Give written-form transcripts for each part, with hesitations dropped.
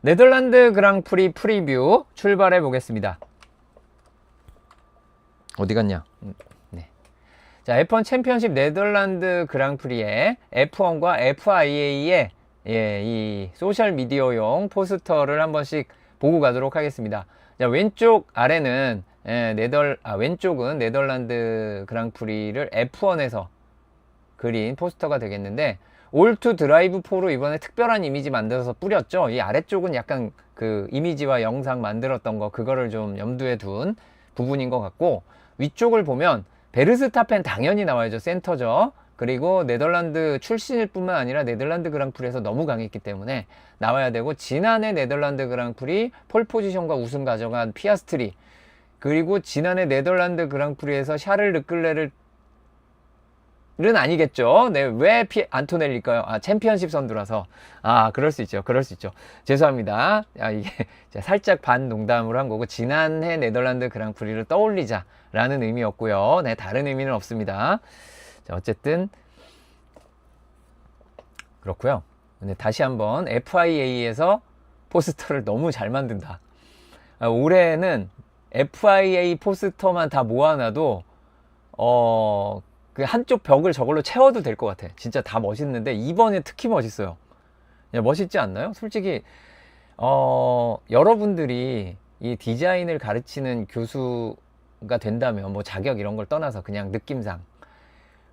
네덜란드 그랑프리 프리뷰 출발해 보겠습니다. 어디 갔냐? 네. 자, F1 챔피언십 네덜란드 그랑프리의 F1과 FIA의 이 소셜 미디어용 포스터를 한 번씩 보고 가도록 하겠습니다. 자, 왼쪽 아래는 왼쪽은 네덜란드 그랑프리를 F1에서 그린 포스터가 되겠는데, 올투 드라이브 4로 이번에 특별한 이미지 만들어서 뿌렸죠. 이 아래쪽은 약간 그 이미지와 영상 만들었던 거, 그거를 좀 염두에 둔 부분인 것 같고, 위쪽을 보면 베르스타펜 당연히 나와야죠. 센터죠. 그리고 네덜란드 출신일 뿐만 아니라 네덜란드 그랑프리에서 너무 강했기 때문에 나와야 되고, 지난해 네덜란드 그랑프리 폴 포지션과 우승 가져간 피아스트리, 그리고 지난해 네덜란드 그랑프리에서 샤를 르클레르 는 아니겠죠. 네, 왜 안토넬리일까요? 아, 챔피언십 선두라서. 아, 그럴 수 있죠. 그럴 수 있죠. 죄송합니다. 아, 이게 살짝 반 농담으로 한 거고, 지난해 네덜란드 그랑프리를 떠올리자라는 의미였고요. 네, 다른 의미는 없습니다. 자, 어쨌든 그렇고요. 근데 다시 한번 FIA에서 포스터를 너무 잘 만든다. 아, 올해는 FIA 포스터만 다 모아놔도 그 한쪽 벽을 저걸로 채워도 될 것 같아. 진짜 다 멋있는데 이번에 특히 멋있어요. 멋있지 않나요? 솔직히 여러분들이 이 디자인을 가르치는 교수가 된다면, 뭐 자격 이런 걸 떠나서 그냥 느낌상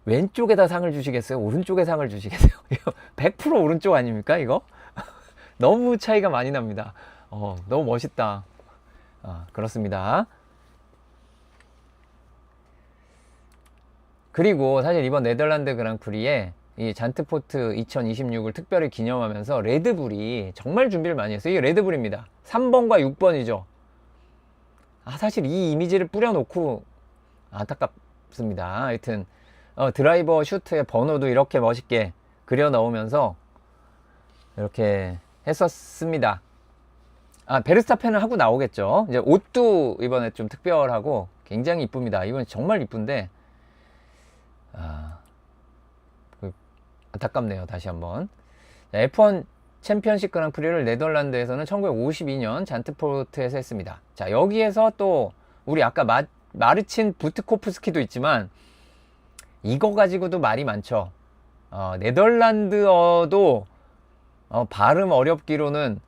왼쪽에다 상을 주시겠어요? 오른쪽에 상을 주시겠어요? 이거 100% 오른쪽 아닙니까 이거? 너무 차이가 많이 납니다. 너무 멋있다. 그렇습니다. 그리고 사실 이번 네덜란드 그랑프리에 이 잔트포트 2026을 특별히 기념하면서 레드불이 정말 준비를 많이 했어요. 이게 레드불입니다. 3번과 6번이죠. 사실 이 이미지를 뿌려놓고 안타깝습니다. 하여튼 드라이버 슈트의 번호도 이렇게 멋있게 그려 넣으면서 이렇게 했었습니다. 베르스타펜을 하고 나오겠죠. 이제 옷도 이번에 좀 특별하고 굉장히 이쁩니다. 이번 정말 이쁜데 안타깝네요. 다시 한번. F1 챔피언십 그랑프리를 네덜란드에서는 1952년 잔트포르트에서 했습니다. 자, 여기에서 또 우리 아까 마르친 부트코프스키도 있지만 이거 가지고도 말이 많죠. 네덜란드어도 발음 어렵기로는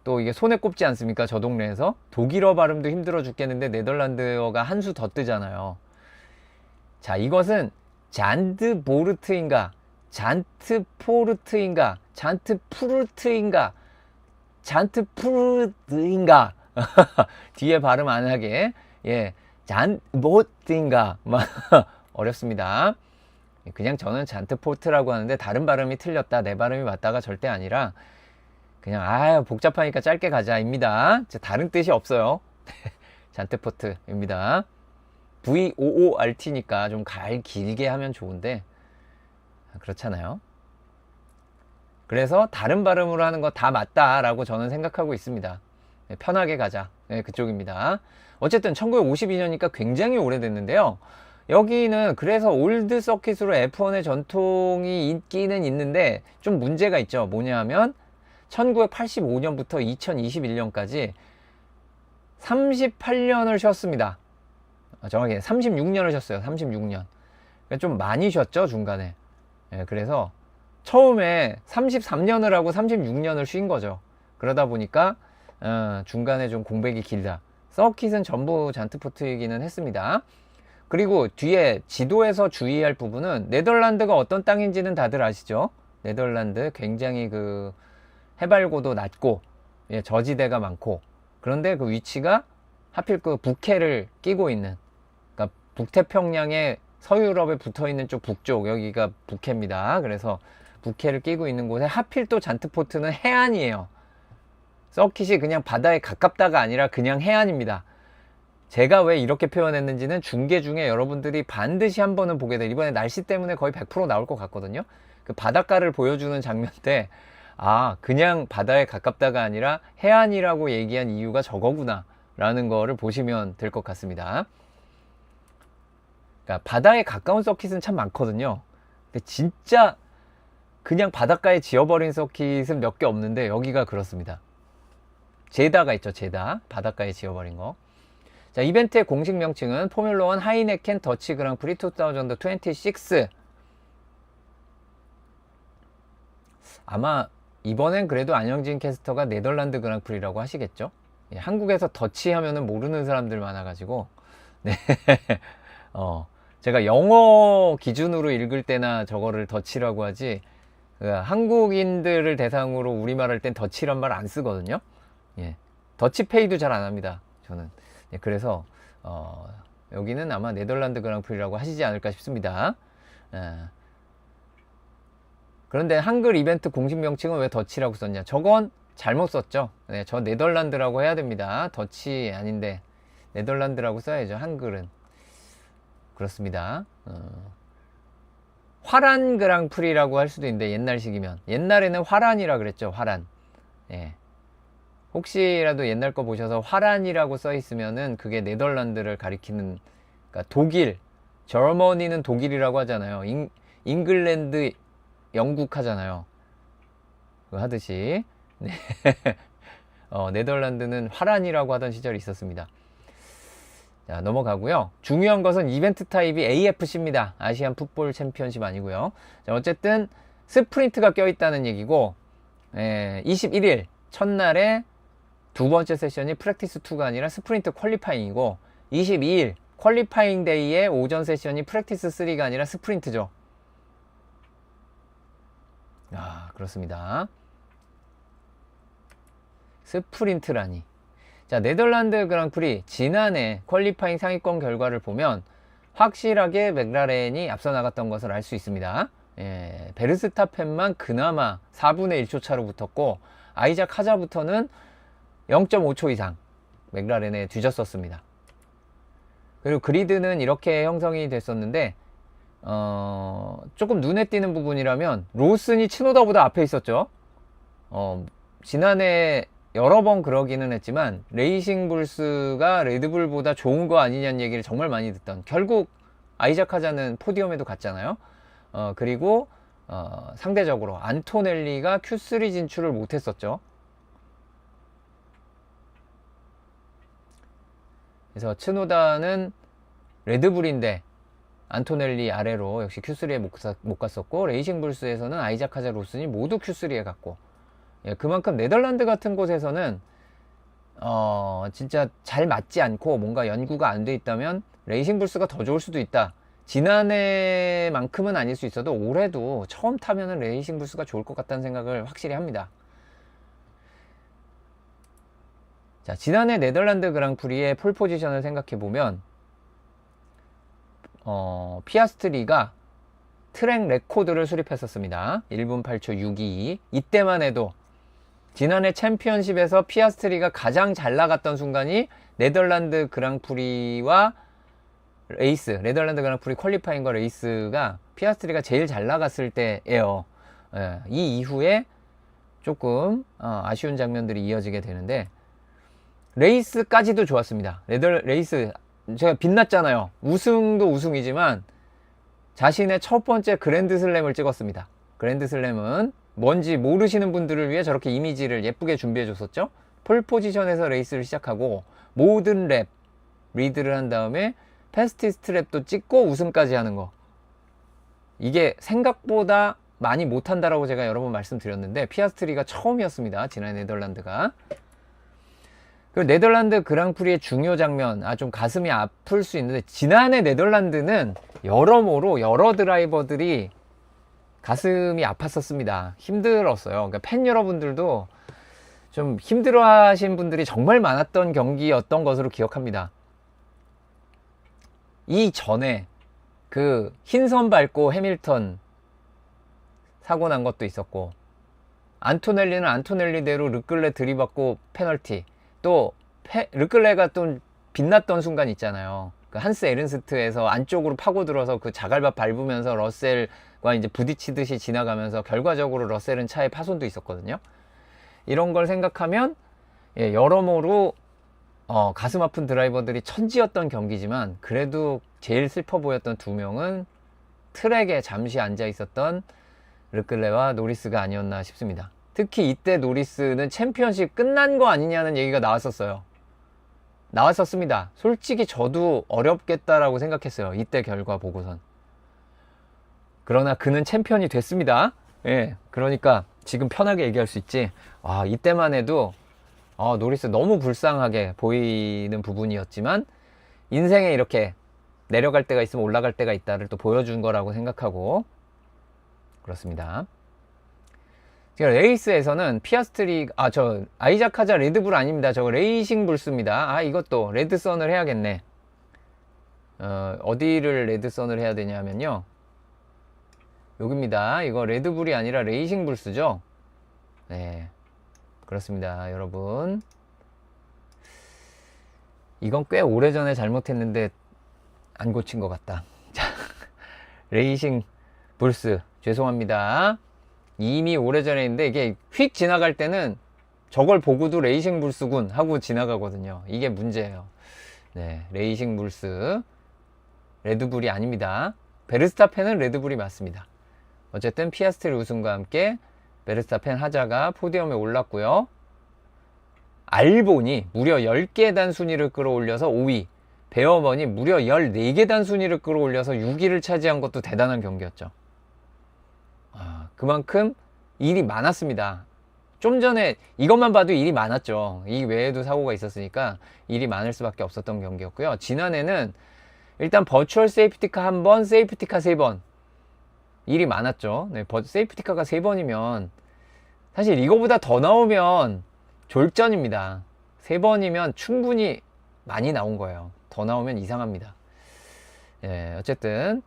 또 이게 손에 꼽지 않습니까? 저 동네에서 독일어 발음도 힘들어 죽겠는데 네덜란드어가 한 수 더 뜨잖아요. 자, 이것은 잔드보르트인가, 잔트포르트인가, 잔트푸르트인가, 잔트푸르트인가 뒤에 발음 안 하게, 잔보트인가 어렵습니다. 그냥 저는 잔트포르트라고 하는데 다른 발음이 틀렸다, 내 발음이 맞다가 절대 아니라 그냥 복잡하니까 짧게 가자입니다. 다른 뜻이 없어요. 잔트포트입니다. VOORT니까 좀 길게 하면 좋은데 그렇잖아요. 그래서 다른 발음으로 하는 거 다 맞다라고 저는 생각하고 있습니다. 편하게 가자. 그쪽입니다. 어쨌든 1952년이니까 굉장히 오래됐는데요. 여기는 그래서 올드 서킷으로 F1의 전통이 있기는 있는데 좀 문제가 있죠. 뭐냐 하면 1985년부터 2021년까지 38년을 쉬었습니다. 정확히 36년을 쉬었어요. 36년. 그러니까 좀 많이 쉬었죠, 중간에. 그래서 처음에 33년을 하고 36년을 쉰 거죠. 그러다 보니까 중간에 좀 공백이 길다. 서킷은 전부 잔트포트이기는 했습니다. 그리고 뒤에 지도에서 주의할 부분은 네덜란드가 어떤 땅인지는 다들 아시죠? 네덜란드 굉장히 그 해발고도 낮고 저지대가 많고, 그런데 그 위치가 하필 그 북해를 끼고 있는, 그러니까 북태평양에 서유럽에 붙어있는 쪽 북쪽, 여기가 북해입니다. 그래서 북해를 끼고 있는 곳에 하필 또 잔트포트는 해안이에요. 서킷이 그냥 바다에 가깝다가 아니라 그냥 해안입니다. 제가 왜 이렇게 표현했는지는 중계 중에 여러분들이 반드시 한 번은 보게 돼. 이번에 날씨 때문에 거의 100% 나올 것 같거든요. 그 바닷가를 보여주는 장면 때 그냥 바다에 가깝다가 아니라 해안이라고 얘기한 이유가 저거구나 라는 거를 보시면 될 것 같습니다. 그러니까 바다에 가까운 서킷은 참 많거든요. 근데 진짜 그냥 바닷가에 지어버린 서킷은 몇 개 없는데 여기가 그렇습니다. 제다가 있죠. 제다. 바닷가에 지어버린 거. 자, 이벤트의 공식 명칭은 포뮬러 1 하이네켄 더치 그랑프리 2026. 아마 이번엔 그래도 안영진 캐스터가 네덜란드 그랑프리라고 하시겠죠. 예, 한국에서 더치 하면은 모르는 사람들 많아가지고 네. 제가 영어 기준으로 읽을 때나 저거를 더치라고 하지, 한국인들을 대상으로 우리말 할 땐 더치란 말 안 쓰거든요. 예. 더치페이도 잘 안 합니다, 저는. 예, 그래서 여기는 아마 네덜란드 그랑프리라고 하시지 않을까 싶습니다. 그런데 한글 이벤트 공식 명칭은 왜 더치라고 썼냐? 저건 잘못 썼죠. 네, 저 네덜란드라고 해야 됩니다. 더치 아닌데 네덜란드라고 써야죠, 한글은. 그렇습니다. 화란 그랑프리라고 할 수도 있는데, 옛날식이면. 옛날에는 화란이라 그랬죠, 화란. 예. 혹시라도 옛날 거 보셔서 화란이라고 써 있으면은 그게 네덜란드를 가리키는, 그러니까 독일, 저머니는 독일이라고 하잖아요. 잉글랜드 영국 하잖아요. 그거 하듯이. 네. 네덜란드는 화란이라고 하던 시절이 있었습니다. 자, 넘어가고요. 중요한 것은 이벤트 타입이 AFC입니다. 아시안 풋볼 챔피언십 아니고요. 자, 어쨌든 스프린트가 껴있다는 얘기고, 21일 첫날에 두 번째 세션이 프랙티스 2가 아니라 스프린트 퀄리파잉이고, 22일 퀄리파잉 데이의 오전 세션이 프랙티스 3가 아니라 스프린트죠. 아, 그렇습니다. 스프린트라니. 자, 네덜란드 그랑프리 지난해 퀄리파잉 상위권 결과를 보면 확실하게 맥라렌이 앞서 나갔던 것을 알 수 있습니다. 예, 베르스타펜만 그나마 4분의 1초 차로 붙었고, 아이작 하자부터는 0.5초 이상 맥라렌에 뒤졌었습니다. 그리고 그리드는 이렇게 형성이 됐었는데, 조금 눈에 띄는 부분이라면 로슨이 츠노다보다 앞에 있었죠. 지난해 여러 번 그러기는 했지만 레이싱 불스가 레드불보다 좋은 거 아니냐는 얘기를 정말 많이 듣던, 결국 아이작 하자는 포디움에도 갔잖아요. 그리고 상대적으로 안토넬리가 Q3 진출을 못했었죠. 그래서 츠노다는 레드불인데 안토넬리 아래로 역시 Q3에 못 갔었고, 레이싱 불스에서는 아이작 하자, 로슨이 모두 Q3에 갔고, 예, 그만큼 네덜란드 같은 곳에서는 진짜 잘 맞지 않고 뭔가 연구가 안 돼 있다면 레이싱 불스가 더 좋을 수도 있다. 지난해만큼은 아닐 수 있어도 올해도 처음 타면은 레이싱 불스가 좋을 것 같다는 생각을 확실히 합니다. 자, 지난해 네덜란드 그랑프리의 폴 포지션을 생각해 보면 피아스트리가 트랙 레코드를 수립했었습니다. 1분 8초 622. 이때만 해도 지난해 챔피언십에서 피아스트리가 가장 잘 나갔던 순간이 네덜란드 그랑프리와 레이스, 네덜란드 그랑프리 퀄리파잉과 레이스가 피아스트리가 제일 잘 나갔을 때예요. 예, 이 이후에 조금 아쉬운 장면들이 이어지게 되는데, 레이스까지도 좋았습니다. 레이스 제가 빛났잖아요. 우승도 우승이지만 자신의 첫 번째 그랜드슬램을 찍었습니다. 그랜드슬램은 뭔지 모르시는 분들을 위해 저렇게 이미지를 예쁘게 준비해 줬었죠. 폴 포지션에서 레이스를 시작하고 모든 랩 리드를 한 다음에 패스티스트 랩도 찍고 우승까지 하는 거, 이게 생각보다 많이 못한다라고 제가 여러 번 말씀드렸는데 피아스트리가 처음이었습니다, 지난해 네덜란드가. 그리고 네덜란드 그랑프리의 중요 장면, 좀 가슴이 아플 수 있는데, 지난해 네덜란드는 여러모로 여러 드라이버들이 가슴이 아팠었습니다. 힘들었어요. 그러니까 팬 여러분들도 좀 힘들어 하신 분들이 정말 많았던 경기였던 것으로 기억합니다. 이 전에 그 흰선 밟고 해밀턴 사고 난 것도 있었고, 안토넬리는 안토넬리대로 르클레 들이받고 페널티, 또 르클레가 좀 빛났던 순간 있잖아요. 그 한스 에른스트에서 안쪽으로 파고들어서 그 자갈밭 밟으면서 러셀과 이제 부딪히듯이 지나가면서 결과적으로 러셀은 차에 파손도 있었거든요. 이런 걸 생각하면 여러모로 가슴 아픈 드라이버들이 천지였던 경기지만, 그래도 제일 슬퍼 보였던 두 명은 트랙에 잠시 앉아 있었던 르클레와 노리스가 아니었나 싶습니다. 특히 이때 노리스는 챔피언십 끝난 거 아니냐는 얘기가 나왔었습니다. 솔직히 저도 어렵겠다라고 생각했어요. 이때 결과 보고선. 그러나 그는 챔피언이 됐습니다. 예, 그러니까 지금 편하게 얘기할 수 있지. 아, 이때만 해도 노리스 너무 불쌍하게 보이는 부분이었지만 인생에 이렇게 내려갈 때가 있으면 올라갈 때가 있다를 또 보여준 거라고 생각하고 그렇습니다. 지금 레이스에서는 피아스트리 저 아이작 하자 레드불 아닙니다. 저거 레이싱 불스입니다. 이것도 레드선을 해야겠네. 어디를 레드선을 해야 되냐면요, 여기입니다. 이거 레드불이 아니라 레이싱 불스죠. 네, 그렇습니다 여러분. 이건 꽤 오래전에 잘못했는데 안 고친 것 같다. 자, 레이싱 불스 죄송합니다. 이미 오래전에 했는데 이게 휙 지나갈 때는 저걸 보고도 레이싱 불스군 하고 지나가거든요. 이게 문제예요. 네, 레이싱 불스 레드불이 아닙니다. 베르스타펜은 레드불이 맞습니다. 어쨌든 피아스트리 우승과 함께 베르스타펜 하자가 포디엄에 올랐고요. 알본이 무려 10계단 순위를 끌어올려서 5위, 베어먼이 무려 14계단 순위를 끌어올려서 6위를 차지한 것도 대단한 경기였죠. 그만큼 일이 많았습니다. 좀 전에 이것만 봐도 일이 많았죠. 이 외에도 사고가 있었으니까 일이 많을 수밖에 없었던 경기였고요. 지난해는 일단 버추얼 세이프티카 1번, 세이프티카 3번 일이 많았죠. 네, 세이프티카가 3번이면 사실 이거보다 더 나오면 졸전입니다. 3번이면 충분히 많이 나온 거예요. 더 나오면 이상합니다. 예, 어쨌든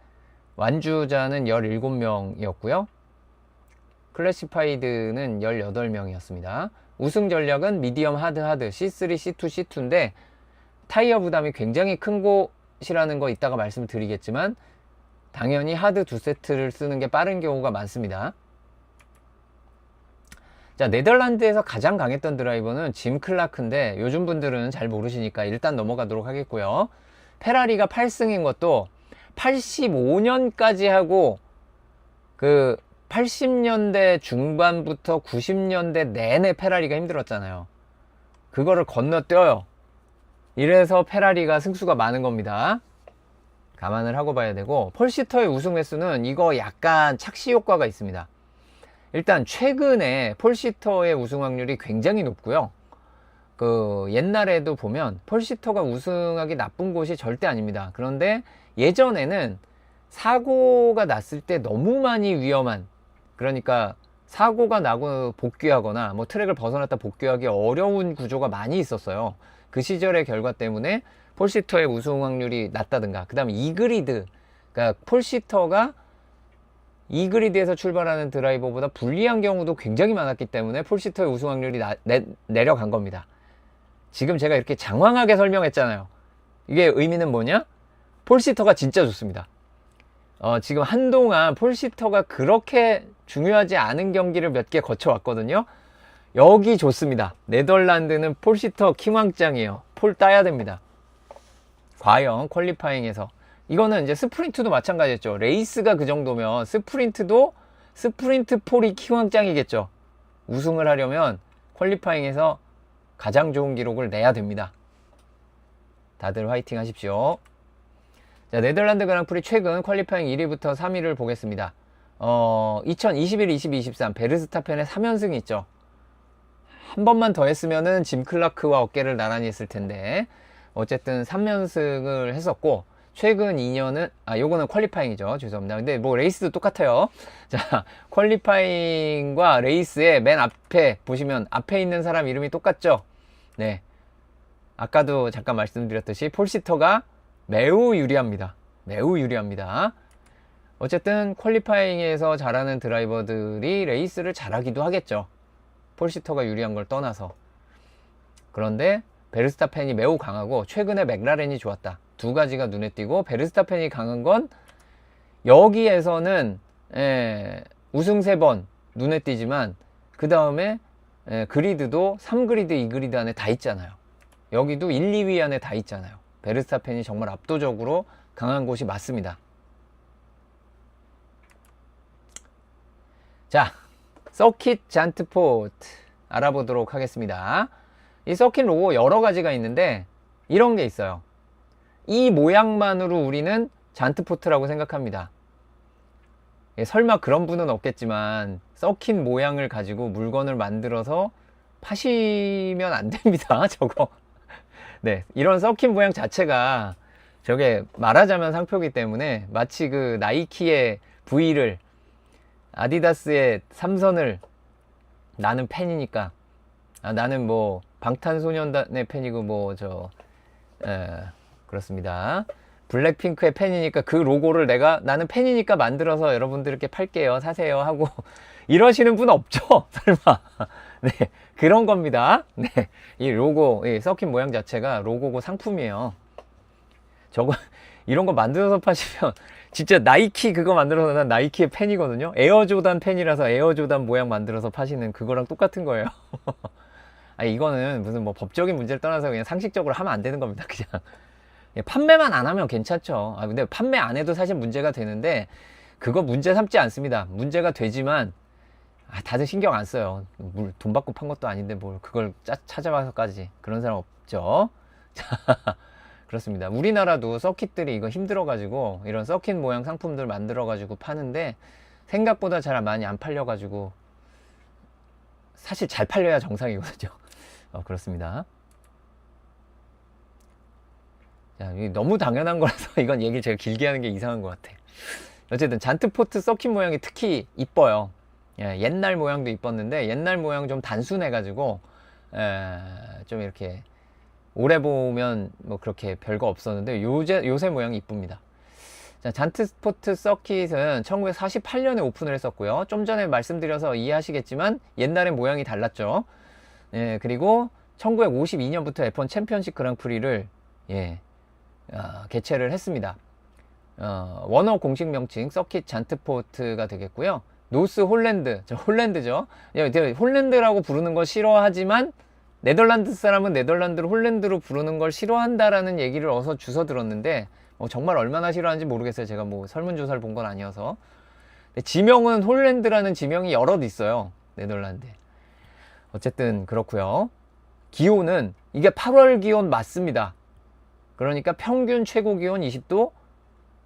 완주자는 17명이었고요. 클래시파이드는 18명이었습니다. 우승 전략은 미디엄 하드 C3, C2, C2인데 타이어 부담이 굉장히 큰 곳이라는 거 이따가 말씀을 드리겠지만 당연히 하드 2세트를 쓰는 게 빠른 경우가 많습니다. 자, 네덜란드에서 가장 강했던 드라이버는 짐 클라크인데 요즘 분들은 잘 모르시니까 일단 넘어가도록 하겠고요. 페라리가 8승인 것도 85년까지 하고 그 80년대 중반부터 90년대 내내 페라리가 힘들었잖아요. 그거를 건너뛰어요. 이래서 페라리가 승수가 많은 겁니다. 감안을 하고 봐야 되고, 폴시터의 우승 횟수는 이거 약간 착시 효과가 있습니다. 일단 최근에 폴시터의 우승 확률이 굉장히 높고요. 옛날에도 보면 폴시터가 우승하기 나쁜 곳이 절대 아닙니다. 그런데 예전에는 사고가 났을 때 너무 많이 위험한, 그러니까 사고가 나고 복귀하거나 뭐 트랙을 벗어났다 복귀하기 어려운 구조가 많이 있었어요. 그 시절의 결과 때문에 폴시터의 우승 확률이 낮다든가, 그 다음에 이그리드, 그러니까 폴시터가 이그리드에서 출발하는 드라이버보다 불리한 경우도 굉장히 많았기 때문에 폴시터의 우승 확률이 내려간 겁니다. 지금 제가 이렇게 장황하게 설명했잖아요. 이게 의미는 뭐냐? 폴시터가 진짜 좋습니다. 지금 한동안 폴시터가 그렇게 중요하지 않은 경기를 몇 개 거쳐왔거든요. 여기 좋습니다. 네덜란드는 폴시터 킹왕짱이에요. 폴 따야 됩니다. 과연 퀄리파잉에서, 이거는 이제 스프린트도 마찬가지였죠. 레이스가 그 정도면 스프린트도 스프린트 폴이 킹왕짱이겠죠. 우승을 하려면 퀄리파잉에서 가장 좋은 기록을 내야 됩니다. 다들 화이팅 하십시오. 자, 네덜란드 그랑프리 최근 퀄리파잉 1위부터 3위를 보겠습니다. 2021, 22, 23 베르스타펜의 3연승이 있죠. 한 번만 더 했으면은 짐 클라크와 어깨를 나란히 했을 텐데 어쨌든 3연승을 했었고, 최근 2년은 요거는 퀄리파잉이죠. 죄송합니다. 근데 뭐 레이스도 똑같아요. 자, 퀄리파잉과 레이스의 맨 앞에 보시면 앞에 있는 사람 이름이 똑같죠. 네, 아까도 잠깐 말씀드렸듯이 폴시터가 매우 유리합니다. 매우 유리합니다. 어쨌든 퀄리파잉에서 잘하는 드라이버들이 레이스를 잘하기도 하겠죠. 폴시터가 유리한 걸 떠나서. 그런데 베르스타펜이 매우 강하고 최근에 맥라렌이 좋았다. 두 가지가 눈에 띄고, 베르스타펜이 강한 건 여기에서는 우승 3번 눈에 띄지만 그 다음에 그리드도 3그리드, 2그리드 안에 다 있잖아요. 여기도 1, 2위 안에 다 있잖아요. 베르스타펜이 정말 압도적으로 강한 곳이 맞습니다. 자, 서킷 잔트포트 알아보도록 하겠습니다. 이 서킷 로고 여러 가지가 있는데 이런 게 있어요. 이 모양만으로 우리는 잔트포트라고 생각합니다. 설마 그런 분은 없겠지만 서킷 모양을 가지고 물건을 만들어서 파시면 안 됩니다. 저거. 네, 이런 서킷 모양 자체가 저게 말하자면 상표기 때문에 마치 그 나이키의 V를 아디다스의 삼선을 나는 팬이니까 나는 뭐 방탄소년단의 팬이고 뭐 그렇습니다. 블랙핑크의 팬이니까 그 로고를 나는 팬이니까 만들어서 여러분들께 팔게요, 사세요 하고 이러시는 분 없죠? 설마. 네, 그런 겁니다. 네, 이 로고, 이 서킷 모양 자체가 로고고 상품이에요. 저거 이런 거 만들어서 파시면 진짜 나이키 그거 만들어서 난 나이키의 팬이거든요. 에어조단 팬이라서 에어조단 모양 만들어서 파시는 그거랑 똑같은 거예요. 아니, 이거는 무슨 뭐 법적인 문제를 떠나서 그냥 상식적으로 하면 안 되는 겁니다. 그냥 판매만 안 하면 괜찮죠. 근데 판매 안 해도 사실 문제가 되는데 그거 문제 삼지 않습니다. 문제가 되지만 다들 신경 안 써요. 돈 받고 판 것도 아닌데 뭘 그걸 찾아와서까지 그런 사람 없죠. 그렇습니다. 우리나라도 서킷들이 이거 힘들어가지고 이런 서킷 모양 상품들 만들어가지고 파는데 생각보다 잘 많이 안 팔려가지고 사실 잘 팔려야 정상이거든요. 그렇습니다. 자, 너무 당연한 거라서 이건 얘기를 제가 길게 하는 게 이상한 것 같아. 어쨌든 잔트포트 서킷 모양이 특히 이뻐요. 옛날 모양도 이뻤는데 옛날 모양 좀 단순해가지고 좀 이렇게 오래 보면 뭐 그렇게 별거 없었는데 요새 모양이 이쁩니다. 자, 잔트포트 서킷은 1948년에 오픈을 했었고요. 좀 전에 말씀드려서 이해하시겠지만 옛날엔 모양이 달랐죠. 그리고 1952년부터 F1 챔피언십 그랑프리를 개최를 했습니다. 원어 공식 명칭 서킷 잔트포트가 되겠고요. 노스 홀랜드, 홀랜드죠. 홀랜드라고 부르는 걸 싫어하지만 네덜란드 사람은 네덜란드를 홀랜드로 부르는 걸 싫어한다라는 얘기를 어서 주워 들었는데 정말 얼마나 싫어하는지 모르겠어요. 제가 뭐 설문조사를 본 건 아니어서. 지명은 홀랜드라는 지명이 여럿 있어요. 네덜란드에. 어쨌든 그렇고요. 기온은 이게 8월 기온 맞습니다. 그러니까 평균 최고 기온 20도,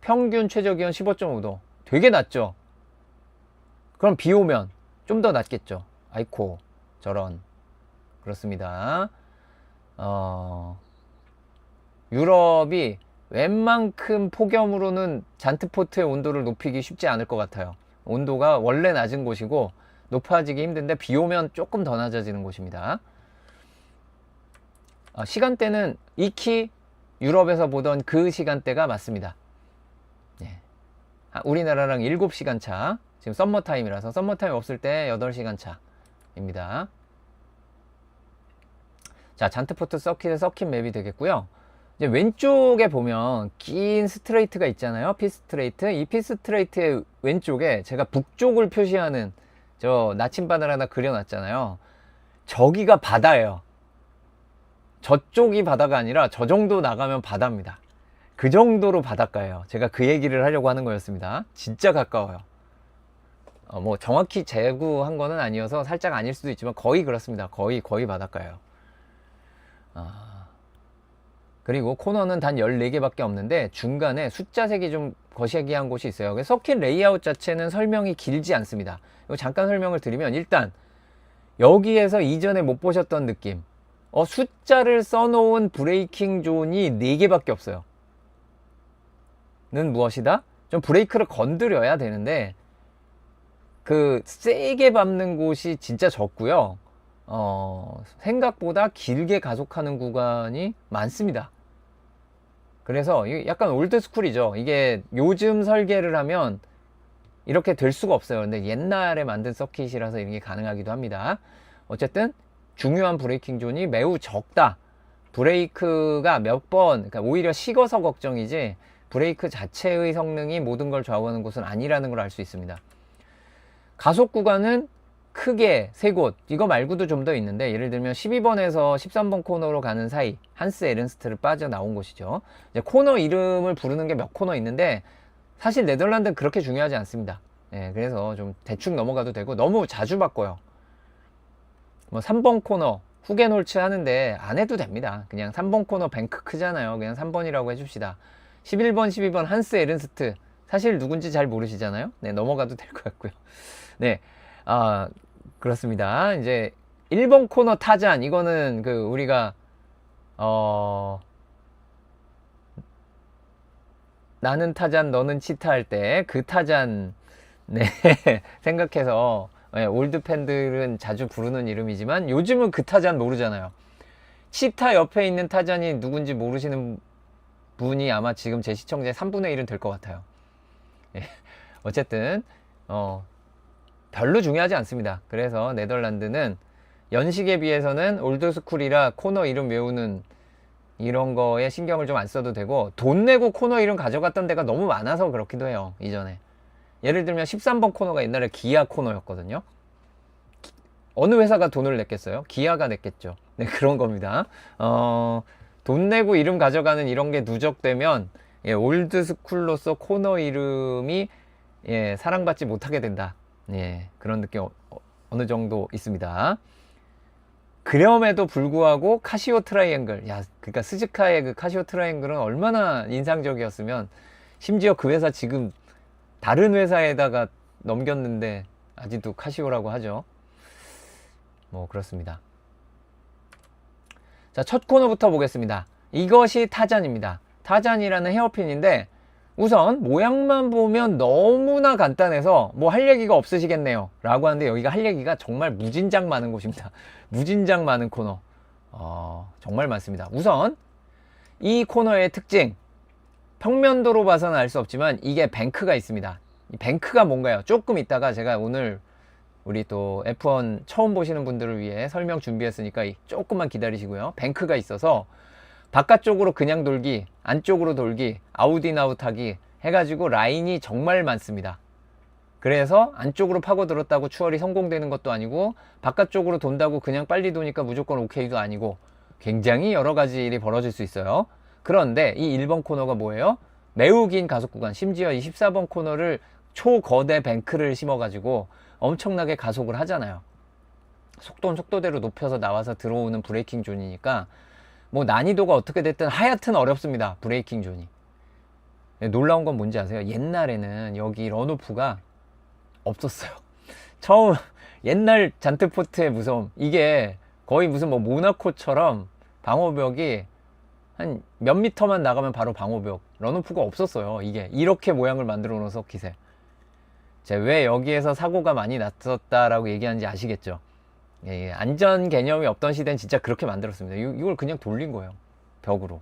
평균 최저 기온 15.5도. 되게 낮죠. 그럼 비 오면 좀 더 낮겠죠. 아이코, 저런. 그렇습니다. 유럽이 웬만큼 폭염으로는 잔트포트의 온도를 높이기 쉽지 않을 것 같아요. 온도가 원래 낮은 곳이고 높아지기 힘든데 비 오면 조금 더 낮아지는 곳입니다. 시간대는 익히 유럽에서 보던 그 시간대가 맞습니다. 우리나라랑 7시간 차. 지금 썸머타임이라서 썸머타임 없을 때 8시간 차입니다. 자, 잔트포트 서킷의 서킷 맵이 되겠고요. 이제 왼쪽에 보면 긴 스트레이트가 있잖아요. 피스트레이트. 이 피스트레이트의 왼쪽에 제가 북쪽을 표시하는 저 나침반을 하나 그려놨잖아요. 저기가 바다예요. 저쪽이 바다가 아니라 저 정도 나가면 바다입니다. 그 정도로 바닷가예요. 제가 그 얘기를 하려고 하는 거였습니다. 진짜 가까워요. 뭐 정확히 재구한 거는 아니어서 살짝 아닐 수도 있지만 거의 그렇습니다. 거의 바닷가예요. 그리고 코너는 단 14개밖에 없는데 중간에 숫자 색이 좀 거시기한 곳이 있어요. 서킷 레이아웃 자체는 설명이 길지 않습니다. 이거 잠깐 설명을 드리면 일단 여기에서 이전에 못 보셨던 느낌. 숫자를 써놓은 브레이킹 존이 4개밖에 없어요. 는 무엇이다? 좀 브레이크를 건드려야 되는데 세게 밟는 곳이 진짜 적고요. 생각보다 길게 가속하는 구간이 많습니다. 그래서 약간 올드스쿨이죠. 이게 요즘 설계를 하면 이렇게 될 수가 없어요. 근데 옛날에 만든 서킷이라서 이런 게 가능하기도 합니다. 어쨌든 중요한 브레이킹 존이 매우 적다. 브레이크가 몇 번, 그러니까 오히려 식어서 걱정이지 브레이크 자체의 성능이 모든 걸 좌우하는 곳은 아니라는 걸 알 수 있습니다. 가속 구간은 크게 3곳, 이거 말고도 좀 더 있는데 예를 들면 12번에서 13번 코너로 가는 사이 한스 에른스트를 빠져나온 곳이죠. 이제 코너 이름을 부르는 게 몇 코너 있는데 사실 네덜란드는 그렇게 중요하지 않습니다. 예, 그래서 좀 대충 넘어가도 되고 너무 자주 바꿔요. 뭐 3번 코너 후겐홀츠 하는데 안 해도 됩니다. 그냥 3번 코너 뱅크 크잖아요. 그냥 3번이라고 해줍시다. 11번, 12번 한스 에른스트 사실 누군지 잘 모르시잖아요. 네, 넘어가도 될 것 같고요. 네, 그렇습니다. 이제 1번 코너 타잔 이거는 그 우리가 나는 타잔 너는 치타 할 때 그 타잔 네 생각해서 네, 올드 팬들은 자주 부르는 이름이지만 요즘은 그 타잔 모르잖아요. 치타 옆에 있는 타잔이 누군지 모르시는 분이 아마 지금 제 시청자의 3분의 1은 될 것 같아요. 예, 어쨌든 별로 중요하지 않습니다. 그래서 네덜란드는 연식에 비해서는 올드스쿨이라 코너 이름 외우는 이런 거에 신경을 좀 안 써도 되고 돈 내고 코너 이름 가져갔던 데가 너무 많아서 그렇기도 해요. 이전에 예를 들면 13번 코너가 옛날에 기아 코너였거든요. 어느 회사가 돈을 냈겠어요? 기아가 냈겠죠. 네, 그런 겁니다. 돈 내고 이름 가져가는 이런 게 누적되면 예, 올드스쿨로서 코너 이름이 예, 사랑받지 못하게 된다. 예, 그런 느낌 어느 정도 있습니다. 그럼에도 불구하고 카시오 트라이앵글, 야, 그러니까 스즈카의 그 카시오 트라이앵글은 얼마나 인상적이었으면 심지어 그 회사 지금 다른 회사에다가 넘겼는데 아직도 카시오라고 하죠. 뭐 그렇습니다. 자, 첫 코너부터 보겠습니다. 이것이 타잔입니다. 타잔이라는 헤어핀인데 우선 모양만 보면 너무나 간단해서 뭐 할 얘기가 없으시겠네요 라고 하는데 여기가 할 얘기가 정말 무진장 많은 곳입니다. 무진장 많은 코너 정말 많습니다. 우선 이 코너의 특징, 평면도로 봐서는 알 수 없지만 이게 뱅크가 있습니다. 이 뱅크가 뭔가요? 조금 있다가 제가 오늘 우리 또 F1 처음 보시는 분들을 위해 설명 준비했으니까 조금만 기다리시고요. 뱅크가 있어서 바깥쪽으로 그냥 돌기, 안쪽으로 돌기, 아웃인아웃 하기 해가지고 라인이 정말 많습니다. 그래서 안쪽으로 파고들었다고 추월이 성공되는 것도 아니고 바깥쪽으로 돈다고 그냥 빨리 도니까 무조건 오케이도 아니고 굉장히 여러 가지 일이 벌어질 수 있어요. 그런데 이 1번 코너가 뭐예요? 매우 긴 가속 구간, 심지어 이 14번 코너를 초거대 뱅크를 심어가지고 엄청나게 가속을 하잖아요. 속도는 속도대로 높여서 나와서 들어오는 브레이킹 존이니까 뭐 난이도가 어떻게 됐든 하여튼 어렵습니다. 브레이킹 존이. 놀라운 건 뭔지 아세요? 옛날에는 여기 런오프가 없었어요. 처음 옛날 잔트포트의 무서움, 이게 거의 무슨 뭐 모나코처럼 방호벽이 한 몇 미터만 나가면 바로 방호벽, 런오프가 없었어요. 이게 이렇게 모양을 만들어 놓은 기세. 제가 왜 여기에서 사고가 많이 났었다라고 얘기하는지 아시겠죠? 예, 안전 개념이 없던 시대는 진짜 그렇게 만들었습니다. 이걸 그냥 돌린 거예요. 벽으로.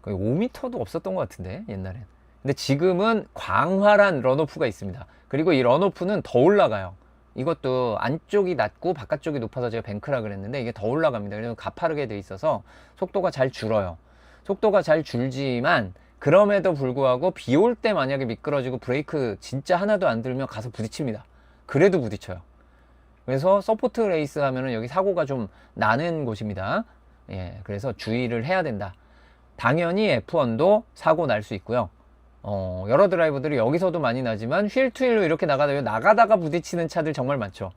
거의 5m도 없었던 것 같은데 옛날엔. 근데 지금은 광활한 런오프가 있습니다. 그리고 이 런오프는 더 올라가요. 이것도 안쪽이 낮고 바깥쪽이 높아서 제가 뱅크라 그랬는데 이게 더 올라갑니다. 그래서 가파르게 돼 있어서 속도가 잘 줄어요. 속도가 잘 줄지만 그럼에도 불구하고 비 올 때 만약에 미끄러지고 브레이크 진짜 하나도 안 들면 가서 부딪힙니다. 그래도 부딪혀요. 그래서 서포트 레이스 하면은 여기 사고가 좀 나는 곳입니다. 예, 그래서 주의를 해야 된다. 당연히 F1도 사고 날 수 있고요. 여러 드라이버들이 여기서도 많이 나지만 휠 투 휠로 이렇게 나가다가 부딪히는 차들 정말 많죠.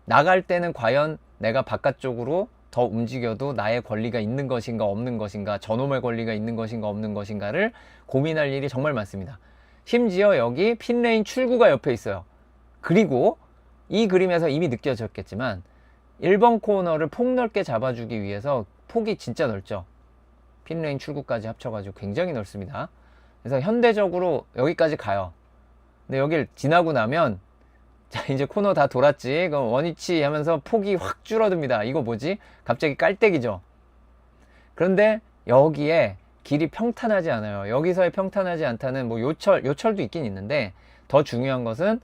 나갈 때는 과연 내가 바깥쪽으로 더 움직여도 나의 권리가 있는 것인가 없는 것인가, 저놈의 권리가 있는 것인가 없는 것인가를 고민할 일이 정말 많습니다. 심지어 여기 핀레인 출구가 옆에 있어요. 그리고 이 그림에서 이미 느껴졌겠지만 1번 코너를 폭넓게 잡아주기 위해서 폭이 진짜 넓죠. 핀레인 출구까지 합쳐가지고 굉장히 넓습니다. 그래서 현대적으로 여기까지 가요. 근데 여길 지나고 나면 자, 이제 코너 다 돌았지. 그럼 원위치 하면서 폭이 확 줄어듭니다. 이거 뭐지? 갑자기 깔때기죠. 그런데 여기에 길이 평탄하지 않아요. 여기서의 평탄하지 않다는 뭐 요철도 있긴 있는데 더 중요한 것은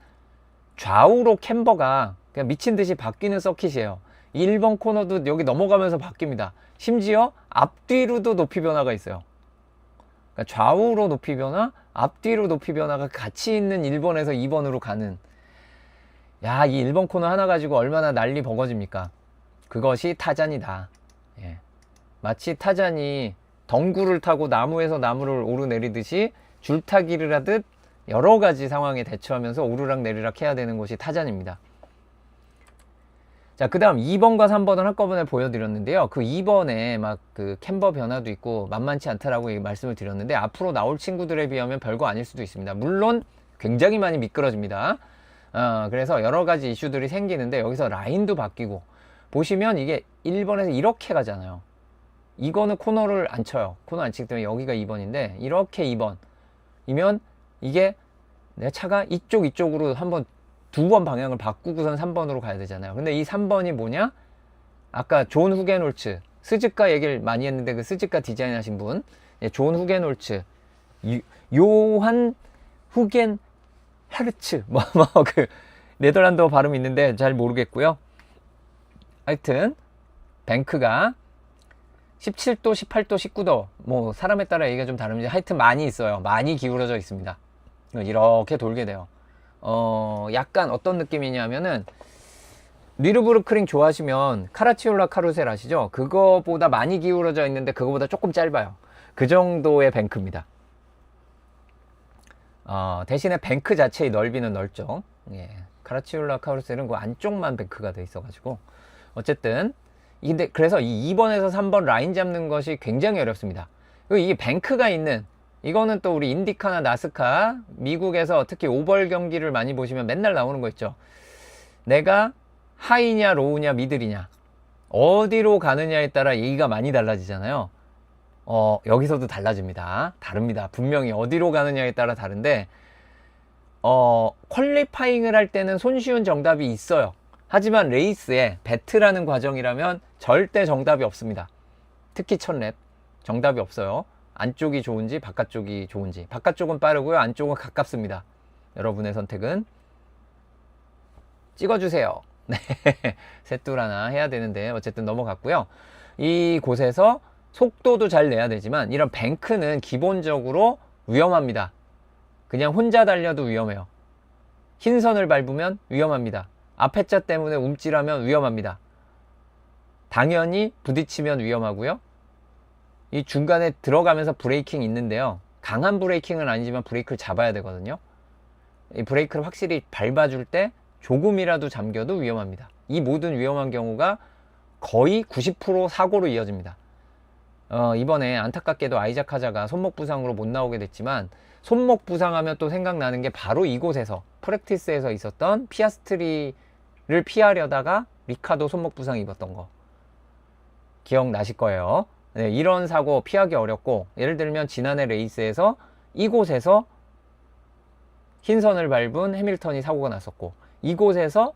좌우로 캠버가 그냥 미친 듯이 바뀌는 서킷이에요. 1번 코너도 여기 넘어가면서 바뀝니다. 심지어 앞뒤로도 높이 변화가 있어요. 그러니까 좌우로 높이 변화, 앞뒤로 높이 변화가 같이 있는 1번에서 2번으로 가는, 야, 이 1번 코너 하나 가지고 얼마나 난리 버거집니까? 그것이 타잔이다. 예. 마치 타잔이 덩굴을 타고 나무에서 나무를 오르내리듯이 줄타기를 하듯 여러 가지 상황에 대처하면서 오르락 내리락 해야 되는 것이 타잔입니다. 자, 그 다음 2번과 3번을 한꺼번에 보여드렸는데요. 그 2번에 막 그 캠버 변화도 있고 만만치 않다라고 말씀을 드렸는데, 앞으로 나올 친구들에 비하면 별거 아닐 수도 있습니다. 물론 굉장히 많이 미끄러집니다. 그래서 여러 가지 이슈들이 생기는데, 여기서 라인도 바뀌고, 보시면 이게 1번에서 이렇게 가잖아요. 이거는 코너를 안 쳐요. 코너 안 치기 때문에 여기가 2번인데, 이렇게 2번이면 이게 내 차가 이쪽으로 한번 2번 방향을 바꾸고선 3번으로 가야 되잖아요. 근데 이 3번이 뭐냐? 아까 존 후겐홀츠, 스즈카 얘기를 많이 했는데, 그 스즈카 디자인 하신 분, 존 후겐홀츠, 요한 후겐 헤르츠, 그 네덜란드어 발음이 있는데 잘 모르겠고요. 하여튼 뱅크가 17도, 18도, 19도, 뭐 사람에 따라 얘기가 좀 다릅니다. 하여튼 많이 있어요. 많이 기울어져 있습니다. 이렇게 돌게 돼요. 약간 어떤 느낌이냐면은, 뉘르부르크링 좋아하시면 카라치올라 카루셀 아시죠? 그거보다 많이 기울어져 있는데 그거보다 조금 짧아요. 그 정도의 뱅크입니다. 대신에 뱅크 자체의 넓이는 넓죠. 예. 카라치올라 카루셀은 그 안쪽만 뱅크가 돼 있어가지고, 어쨌든 근데 그래서 이 2번에서 3번 라인 잡는 것이 굉장히 어렵습니다. 그리고 이게 뱅크가 있는, 이거는 또 우리 인디카나 나스카, 미국에서 특히 오벌 경기를 많이 보시면 맨날 나오는 거 있죠. 내가 하이냐 로우냐 미들이냐, 어디로 가느냐에 따라 얘기가 많이 달라지잖아요. 여기서도 달라집니다. 다릅니다. 분명히 어디로 가느냐에 따라 다른데, 퀄리파잉을 할 때는 손쉬운 정답이 있어요. 하지만 레이스에 배트라는 과정이라면 절대 정답이 없습니다. 특히 첫 랩 정답이 없어요. 안쪽이 좋은지 바깥쪽이 좋은지. 바깥쪽은 빠르고요, 안쪽은 가깝습니다. 여러분의 선택은 찍어주세요. 네, 셋둘 하나 해야 되는데 어쨌든 넘어갔고요. 이곳에서 속도도 잘 내야 되지만, 이런 뱅크는 기본적으로 위험합니다. 그냥 혼자 달려도 위험해요. 흰선을 밟으면 위험합니다. 앞에 차 때문에 움찔하면 위험합니다. 당연히 부딪히면 위험하고요. 이 중간에 들어가면서 브레이킹 있는데요, 강한 브레이킹은 아니지만 브레이크를 잡아야 되거든요. 이 브레이크를 확실히 밟아줄 때 조금이라도 잠겨도 위험합니다. 이 모든 위험한 경우가 거의 90% 사고로 이어집니다. 이번에 안타깝게도 아이작 하자가 손목 부상으로 못 나오게 됐지만, 손목 부상하면 또 생각나는 게 바로 이곳에서 프랙티스에서 있었던 피아스트리를 피하려다가 리카도 손목 부상 입었던 거 기억나실 거예요. 네, 이런 사고 피하기 어렵고, 예를 들면 지난해 레이스에서 이곳에서 흰선을 밟은 해밀턴이 사고가 났었고, 이곳에서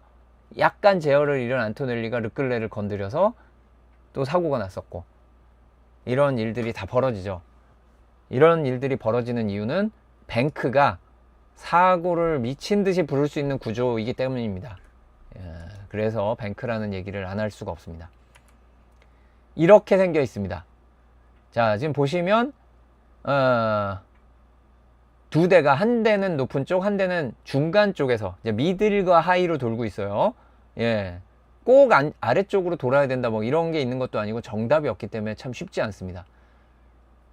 약간 제어를 잃은 안토넬리가 르클레를 건드려서 또 사고가 났었고, 이런 일들이 다 벌어지죠. 이런 일들이 벌어지는 이유는 뱅크가 사고를 미친 듯이 부를 수 있는 구조이기 때문입니다. 그래서 뱅크라는 얘기를 안 할 수가 없습니다. 이렇게 생겨 있습니다. 자, 지금 보시면 두 대가, 한 대는 높은 쪽, 한 대는 중간 쪽에서 이제 미들과 하이로 돌고 있어요. 예, 꼭 아래쪽으로 돌아야 된다 뭐 이런 게 있는 것도 아니고, 정답이 없기 때문에 참 쉽지 않습니다.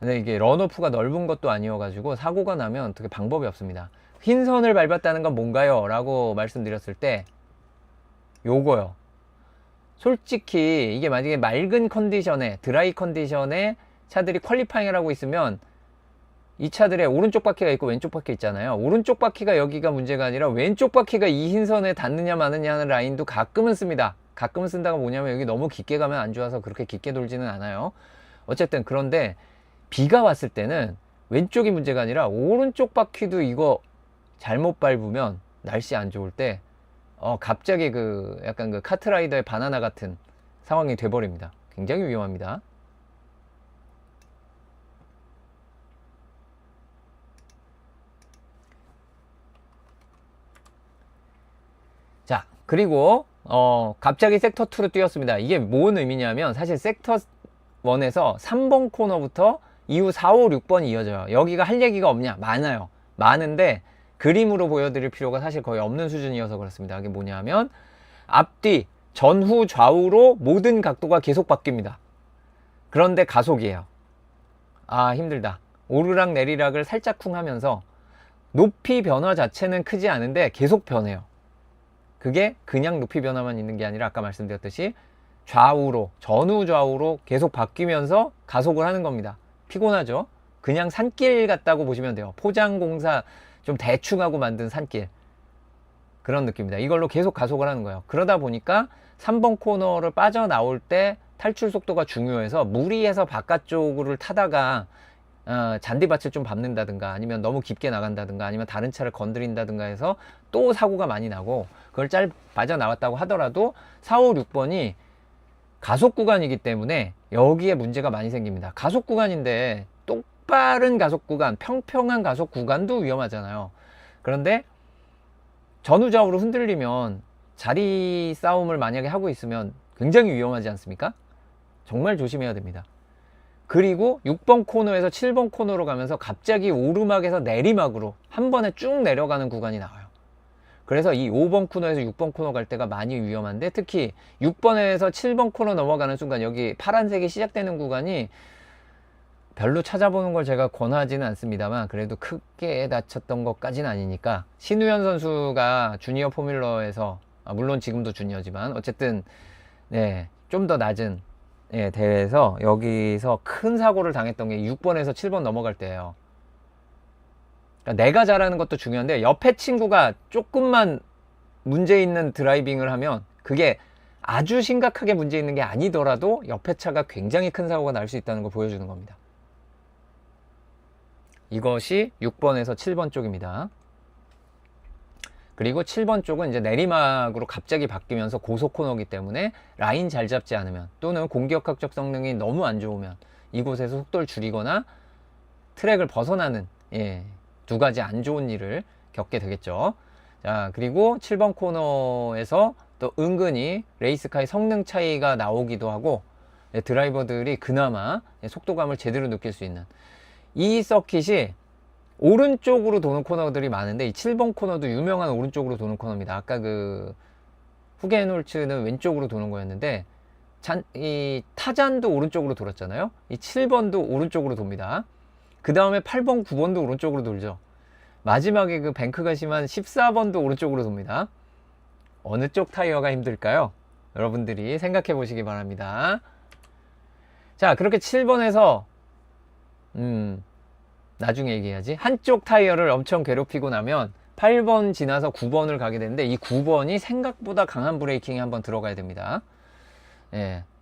근데 이게 런오프가 넓은 것도 아니어가지고 사고가 나면 어떻게 방법이 없습니다. 흰선을 밟았다는 건 뭔가요? 라고 말씀드렸을 때 요거요. 솔직히 이게 만약에 맑은 컨디션에, 드라이 컨디션에 차들이 퀄리파잉을 하고 있으면, 이 차들의 오른쪽 바퀴가 있고 왼쪽 바퀴 있잖아요. 오른쪽 바퀴가 여기가 문제가 아니라 왼쪽 바퀴가 이 흰선에 닿느냐 마느냐 하는 라인도 가끔은 씁니다. 가끔은 쓴다가 뭐냐면, 여기 너무 깊게 가면 안 좋아서 그렇게 깊게 돌지는 않아요. 어쨌든 그런데 비가 왔을 때는 왼쪽이 문제가 아니라 오른쪽 바퀴도 이거 잘못 밟으면, 날씨 안 좋을 때 갑자기 그 약간 그 카트라이더의 바나나 같은 상황이 돼버립니다. 굉장히 위험합니다. 자, 그리고 갑자기 섹터 2로 뛰었습니다. 이게 뭔 의미냐면, 사실 섹터 1에서 3번 코너부터 이후 4, 5, 6번이 이어져요. 여기가 할 얘기가 없냐? 많아요. 많은데 그림으로 보여드릴 필요가 사실 거의 없는 수준이어서 그렇습니다. 이게 뭐냐면, 앞뒤, 전후, 좌우로 모든 각도가 계속 바뀝니다. 그런데 가속이에요. 아, 힘들다. 오르락 내리락을 살짝쿵 하면서 높이 변화 자체는 크지 않은데 계속 변해요. 그게 그냥 높이 변화만 있는 게 아니라 아까 말씀드렸듯이 좌우로, 전후 좌우로 계속 바뀌면서 가속을 하는 겁니다. 피곤하죠? 그냥 산길 같다고 보시면 돼요. 포장공사 좀 대충 하고 만든 산길. 그런 느낌입니다. 이걸로 계속 가속을 하는 거예요. 그러다 보니까 3번 코너를 빠져나올 때 탈출 속도가 중요해서 무리해서 바깥쪽을 타다가 잔디밭을 좀 밟는다든가 아니면 너무 깊게 나간다든가 아니면 다른 차를 건드린다든가 해서 또 사고가 많이 나고, 그걸 빠져나왔다고 하더라도 4, 5, 6번이 가속 구간이기 때문에 여기에 문제가 많이 생깁니다. 가속 구간인데 똑바른 가속 구간, 평평한 가속 구간도 위험하잖아요. 그런데 전후좌우로 흔들리면 자리 싸움을 만약에 하고 있으면 굉장히 위험하지 않습니까? 정말 조심해야 됩니다. 그리고 6번 코너에서 7번 코너로 가면서 갑자기 오르막에서 내리막으로 한 번에 쭉 내려가는 구간이 나와요. 그래서 이 5번 코너에서 6번 코너 갈 때가 많이 위험한데, 특히 6번에서 7번 코너 넘어가는 순간 여기 파란색이 시작되는 구간이 별로 찾아보는 걸 제가 권하지는 않습니다만 그래도 크게 다쳤던 것까지는 아니니까, 신우현 선수가 주니어 포뮬러에서 물론 지금도 주니어지만 어쨌든 좀 더 낮은 대회에서 여기서 큰 사고를 당했던 게 6번에서 7번 넘어갈 때예요. 그러니까 내가 잘하는 것도 중요한데 옆에 친구가 조금만 문제 있는 드라이빙을 하면 그게 아주 심각하게 문제 있는 게 아니더라도 옆에 차가 굉장히 큰 사고가 날 수 있다는 걸 보여주는 겁니다. 이것이 6번에서 7번 쪽입니다. 그리고 7번 쪽은 이제 내리막으로 갑자기 바뀌면서 고속 코너이기 때문에 라인 잘 잡지 않으면 또는 공기역학적 성능이 너무 안 좋으면 이곳에서 속도를 줄이거나 트랙을 벗어나는 두 가지 안 좋은 일을 겪게 되겠죠. 자, 그리고 7번 코너에서 또 은근히 레이스카의 성능 차이가 나오기도 하고 드라이버들이 그나마 속도감을 제대로 느낄 수 있는 이 서킷이 오른쪽으로 도는 코너들이 많은데 이 7번 코너도 유명한 오른쪽으로 도는 코너입니다. 아까 그 후겐홀츠는 왼쪽으로 도는 거였는데 이 타잔도 오른쪽으로 돌았잖아요. 이 7번도 오른쪽으로 돕니다. 그 다음에 8번, 9번도 오른쪽으로 돌죠. 마지막에 그 뱅크가 심한 14번도 오른쪽으로 돕니다. 어느 쪽 타이어가 힘들까요? 여러분들이 생각해 보시기 바랍니다. 자, 그렇게 7번에서 나중에 얘기해야지. 한쪽 타이어를 엄청 괴롭히고 나면 8번 지나서 9번을 가게 되는데 이 9번이 생각보다 강한 브레이킹이 한번 들어가야 됩니다.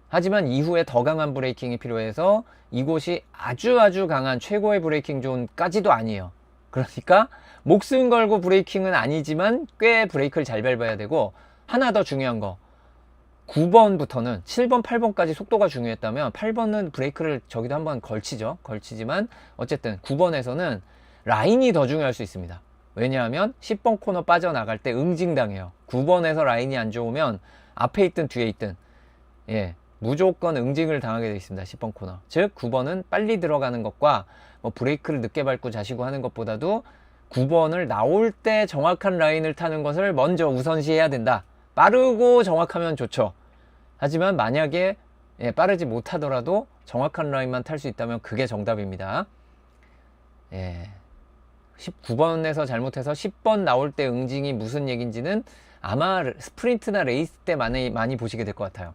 하지만 이후에 더 강한 브레이킹이 필요해서 이곳이 아주 강한 최고의 브레이킹 존까지도 아니에요. 그러니까 목숨 걸고 브레이킹은 아니지만 꽤 브레이크를 잘 밟아야 되고, 하나 더 중요한 거, 9번부터는 7번, 8번까지 속도가 중요했다면 8번은 브레이크를 저기도 한번 걸치지만 어쨌든 9번에서는 라인이 더 중요할 수 있습니다. 왜냐하면 10번 코너 빠져나갈 때 응징당해요. 9번에서 라인이 안 좋으면 앞에 있든 뒤에 있든 무조건 응징을 당하게 되어 있습니다. 10번 코너. 즉 9번은 빨리 들어가는 것과 뭐 브레이크를 늦게 밟고 자시고 하는 것보다도 9번을 나올 때 정확한 라인을 타는 것을 먼저 우선시해야 된다. 빠르고 정확하면 좋죠. 하지만 만약에 빠르지 못하더라도 정확한 라인만 탈 수 있다면 그게 정답입니다. 19번에서 잘못해서 10번 나올 때 응징이 무슨 얘기인지는 아마 스프린트나 레이스 때 많이 보시게 될 것 같아요.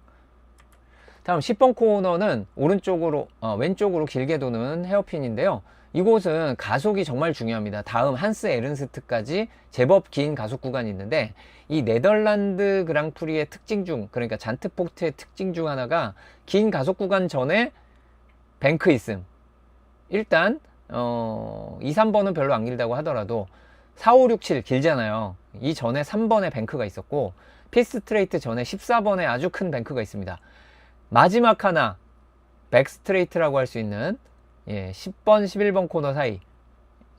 다음 10번 코너는 왼쪽으로 길게 도는 헤어핀인데요. 이곳은 가속이 정말 중요합니다. 다음 한스 에른스트까지 제법 긴 가속 구간이 있는데, 이 네덜란드 그랑프리의 특징 중, 그러니까 잔트포트의 특징 중 하나가 긴 가속 구간 전에 뱅크 있음. 일단 2, 3번은 별로 안 길다고 하더라도 4, 5, 6, 7 길잖아요. 이 전에 3번에 뱅크가 있었고 피스트레이트 전에 14번에 아주 큰 뱅크가 있습니다. 마지막 하나 백스트레이트라고 할 수 있는 10번, 11번 코너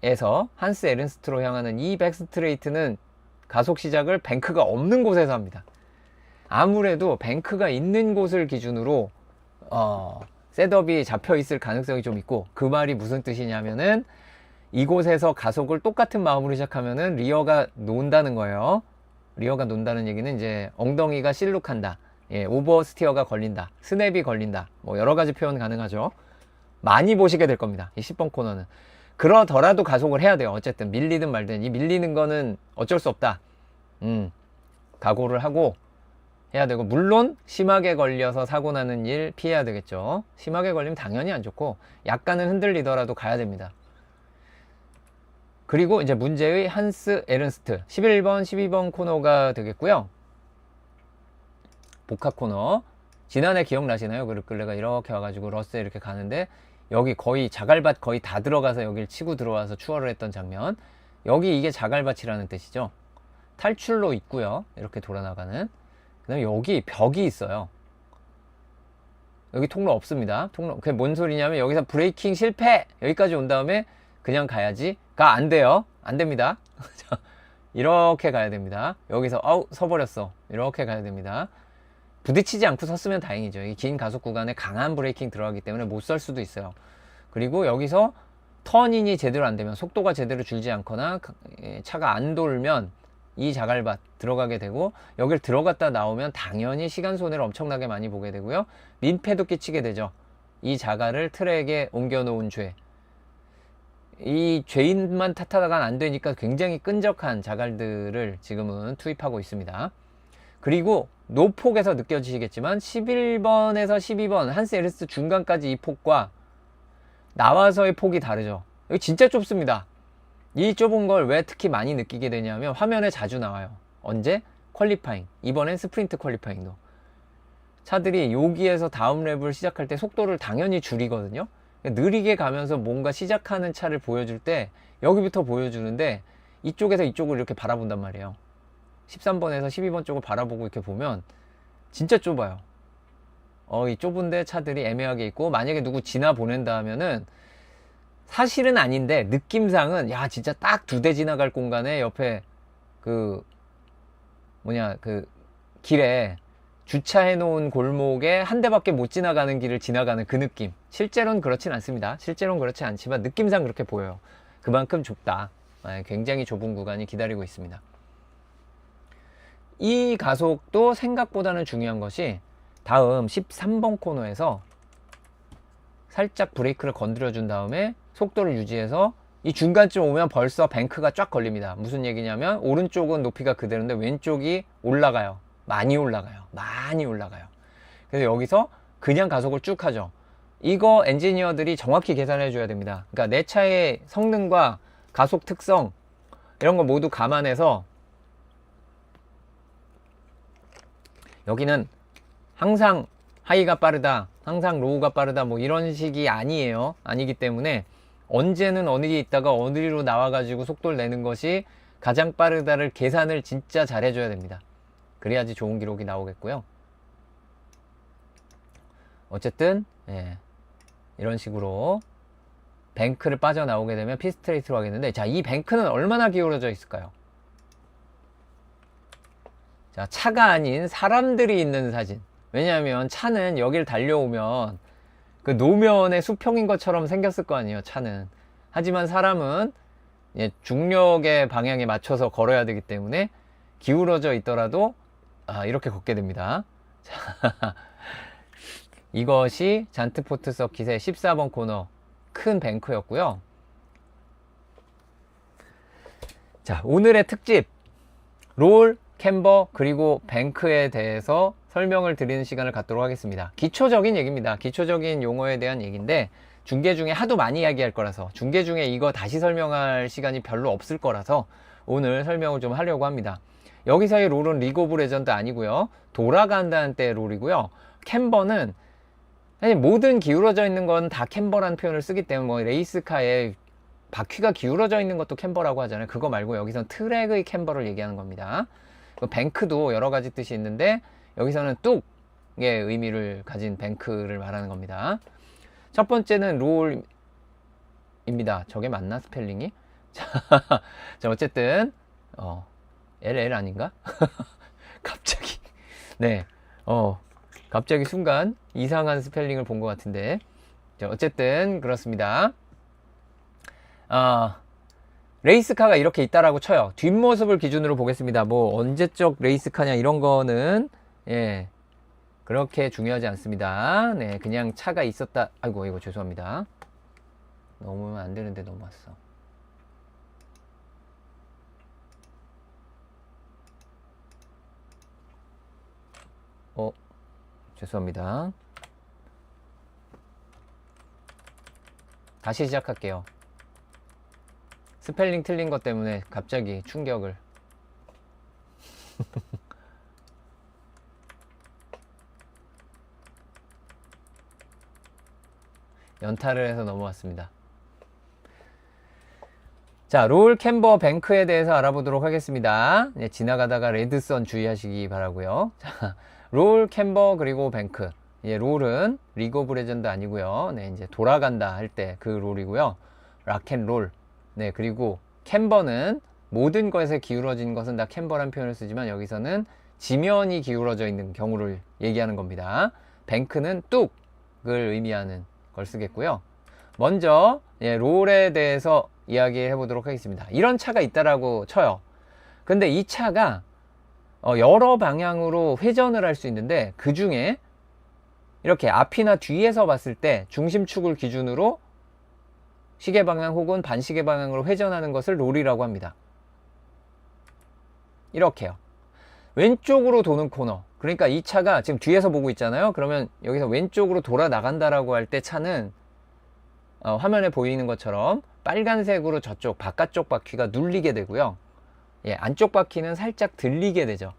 사이에서 한스 에른스트로 향하는 이 백스트레이트는 가속 시작을 뱅크가 없는 곳에서 합니다. 아무래도 뱅크가 있는 곳을 기준으로 셋업이 잡혀 있을 가능성이 좀 있고, 그 말이 무슨 뜻이냐면은 이곳에서 가속을 똑같은 마음으로 시작하면은 리어가 논다는 거예요. 리어가 논다는 얘기는 이제 엉덩이가 실룩한다, 오버스티어가 걸린다, 스냅이 걸린다, 뭐 여러 가지 표현 가능하죠. 많이 보시게 될 겁니다. 이 10번 코너는. 그러더라도 가속을 해야 돼요. 어쨌든 밀리든 말든 이 밀리는 거는 어쩔 수 없다. 각오를 하고 해야 되고, 물론 심하게 걸려서 사고 나는 일 피해야 되겠죠. 심하게 걸리면 당연히 안 좋고 약간은 흔들리더라도 가야 됩니다. 그리고 이제 문제의 한스 에른스트 11번 12번 코너가 되겠고요. 복합 코너. 지난해 기억나시나요? 끌레가 이렇게 와가지고 러스에 이렇게 가는데 여기 거의 자갈밭 거의 다 들어가서 여길 치고 들어와서 추월을 했던 장면. 여기 이게 자갈밭이라는 뜻이죠. 탈출로 있고요. 이렇게 돌아나가는. 그 다음에 여기 벽이 있어요. 여기 통로 없습니다. 통로. 그게 뭔 소리냐면 여기서 브레이킹 실패! 여기까지 온 다음에 그냥 가야지. 가 안 돼요. 안 됩니다. 이렇게 가야 됩니다. 여기서 서버렸어. 이렇게 가야 됩니다. 부딪히지 않고 섰으면 다행이죠. 이 긴 가속 구간에 강한 브레이킹 들어가기 때문에 못 설 수도 있어요. 그리고 여기서 턴인이 제대로 안 되면, 속도가 제대로 줄지 않거나 차가 안 돌면 이 자갈밭 들어가게 되고, 여길 들어갔다 나오면 당연히 시간 손해를 엄청나게 많이 보게 되고요. 민폐도 끼치게 되죠. 이 자갈을 트랙에 옮겨 놓은 죄. 이 죄인만 탓하다가 안 되니까 굉장히 끈적한 자갈들을 지금은 투입하고 있습니다. 그리고 노폭에서 느껴지시겠지만 11번에서 12번 한스 에르스 중간까지 이 폭과 나와서의 폭이 다르죠. 여기 진짜 좁습니다. 이 좁은 걸 왜 특히 많이 느끼게 되냐면 화면에 자주 나와요. 언제? 퀄리파잉. 이번엔 스프린트 퀄리파잉도. 차들이 여기에서 다음 랩을 시작할 때 속도를 당연히 줄이거든요. 느리게 가면서 뭔가 시작하는 차를 보여줄 때 여기부터 보여주는데 이쪽에서 이쪽을 이렇게 바라본단 말이에요. 13번에서 12번 쪽을 바라보고 이렇게 보면 진짜 좁아요. 이 좁은데 차들이 애매하게 있고, 만약에 누구 지나 보낸다 하면은 사실은 아닌데 느낌상은 야 진짜 딱 2대 지나갈 공간에 옆에 그 길에 주차해 놓은 골목에 한 대밖에 못 지나가는 길을 지나가는 그 느낌. 실제로는 그렇진 않습니다. 실제로는 그렇지 않지만 느낌상 그렇게 보여요. 그만큼 좁다. 굉장히 좁은 구간이 기다리고 있습니다. 이 가속도 생각보다는 중요한 것이 다음 13번 코너에서 살짝 브레이크를 건드려 준 다음에 속도를 유지해서 이 중간쯤 오면 벌써 뱅크가 쫙 걸립니다. 무슨 얘기냐면 오른쪽은 높이가 그대로인데 왼쪽이 올라가요. 많이 올라가요. 많이 올라가요. 그래서 여기서 그냥 가속을 쭉 하죠. 이거 엔지니어들이 정확히 계산해 줘야 됩니다. 그러니까 내 차의 성능과 가속 특성 이런 거 모두 감안해서 여기는 항상 하이가 빠르다, 항상 로우가 빠르다 뭐 이런 식이 아니에요. 아니기 때문에 언제는 어디에 있다가 어디로 나와가지고 속도를 내는 것이 가장 빠르다를 계산을 진짜 잘 해줘야 됩니다. 그래야지 좋은 기록이 나오겠고요. 어쨌든 이런 식으로 뱅크를 빠져나오게 되면 피스트레이트로 하겠는데, 자, 이 뱅크는 얼마나 기울어져 있을까요? 자, 차가 아닌 사람들이 있는 사진. 왜냐하면 차는 여길 달려오면 그 노면의 수평인 것처럼 생겼을 거 아니에요, 차는. 하지만 사람은 중력의 방향에 맞춰서 걸어야 되기 때문에 기울어져 있더라도 이렇게 걷게 됩니다. 자, 이것이 잔트포트 서킷의 14번 코너 큰 뱅크였고요. 자, 오늘의 특집 롤, 캠버, 그리고 뱅크에 대해서 설명을 드리는 시간을 갖도록 하겠습니다. 기초적인 얘기입니다. 기초적인 용어에 대한 얘기인데 중계 중에 하도 많이 이야기할 거라서, 중계 중에 이거 다시 설명할 시간이 별로 없을 거라서 오늘 설명을 좀 하려고 합니다. 여기서의 롤은 리그 오브 레전드 아니고요. 돌아간다는 때 롤이고요. 캠버는 사실 모든 기울어져 있는 건 다 캠버라는 표현을 쓰기 때문에 뭐 레이스카에 바퀴가 기울어져 있는 것도 캠버라고 하잖아요. 그거 말고 여기서는 트랙의 캠버를 얘기하는 겁니다. 뱅크도 여러 가지 뜻이 있는데 여기서는 뚝의 의미를 가진 뱅크를 말하는 겁니다. 첫 번째는 롤입니다. 저게 맞나 스펠링이? 자, 어쨌든 LL 아닌가? 갑자기 갑자기 순간 이상한 스펠링을 본 것 같은데, 자, 어쨌든 그렇습니다. 레이스카가 이렇게 있다라고 쳐요. 뒷모습을 기준으로 보겠습니다. 뭐 언제적 레이스카냐 이런 거는 그렇게 중요하지 않습니다. 그냥 차가 있었다. 아이고 죄송합니다. 넘으면 안 되는데 넘어왔어. 죄송합니다. 다시 시작할게요. 스펠링 틀린 것 때문에 갑자기 충격을. 연타를 해서 넘어왔습니다. 자, 롤, 캠버, 뱅크에 대해서 알아보도록 하겠습니다. 네, 지나가다가 레드선 주의하시기 바라고요. 자, 롤, 캠버, 그리고 뱅크. 예, 롤은 리그 오브 레전드 아니고요. 네, 이제 돌아간다 할 때 그 롤이고요. 락앤롤. 네, 그리고 캠버는 모든 것에 기울어진 것은 다 캠버란 표현을 쓰지만 여기서는 지면이 기울어져 있는 경우를 얘기하는 겁니다. 뱅크는 뚝을 의미하는 걸 쓰겠고요. 먼저 예, 롤에 대해서 이야기해 보도록 하겠습니다. 이런 차가 있다라고 쳐요. 근데 이 차가 여러 방향으로 회전을 할 수 있는데 그 중에 이렇게 앞이나 뒤에서 봤을 때 중심축을 기준으로 시계 방향 혹은 반시계 방향으로 회전하는 것을 롤이라고 합니다. 이렇게요. 왼쪽으로 도는 코너. 그러니까 이 차가 지금 뒤에서 보고 있잖아요. 그러면 여기서 왼쪽으로 돌아 나간다라고 할 때 차는 화면에 보이는 것처럼 빨간색으로 저쪽 바깥쪽 바퀴가 눌리게 되고요. 예, 안쪽 바퀴는 살짝 들리게 되죠.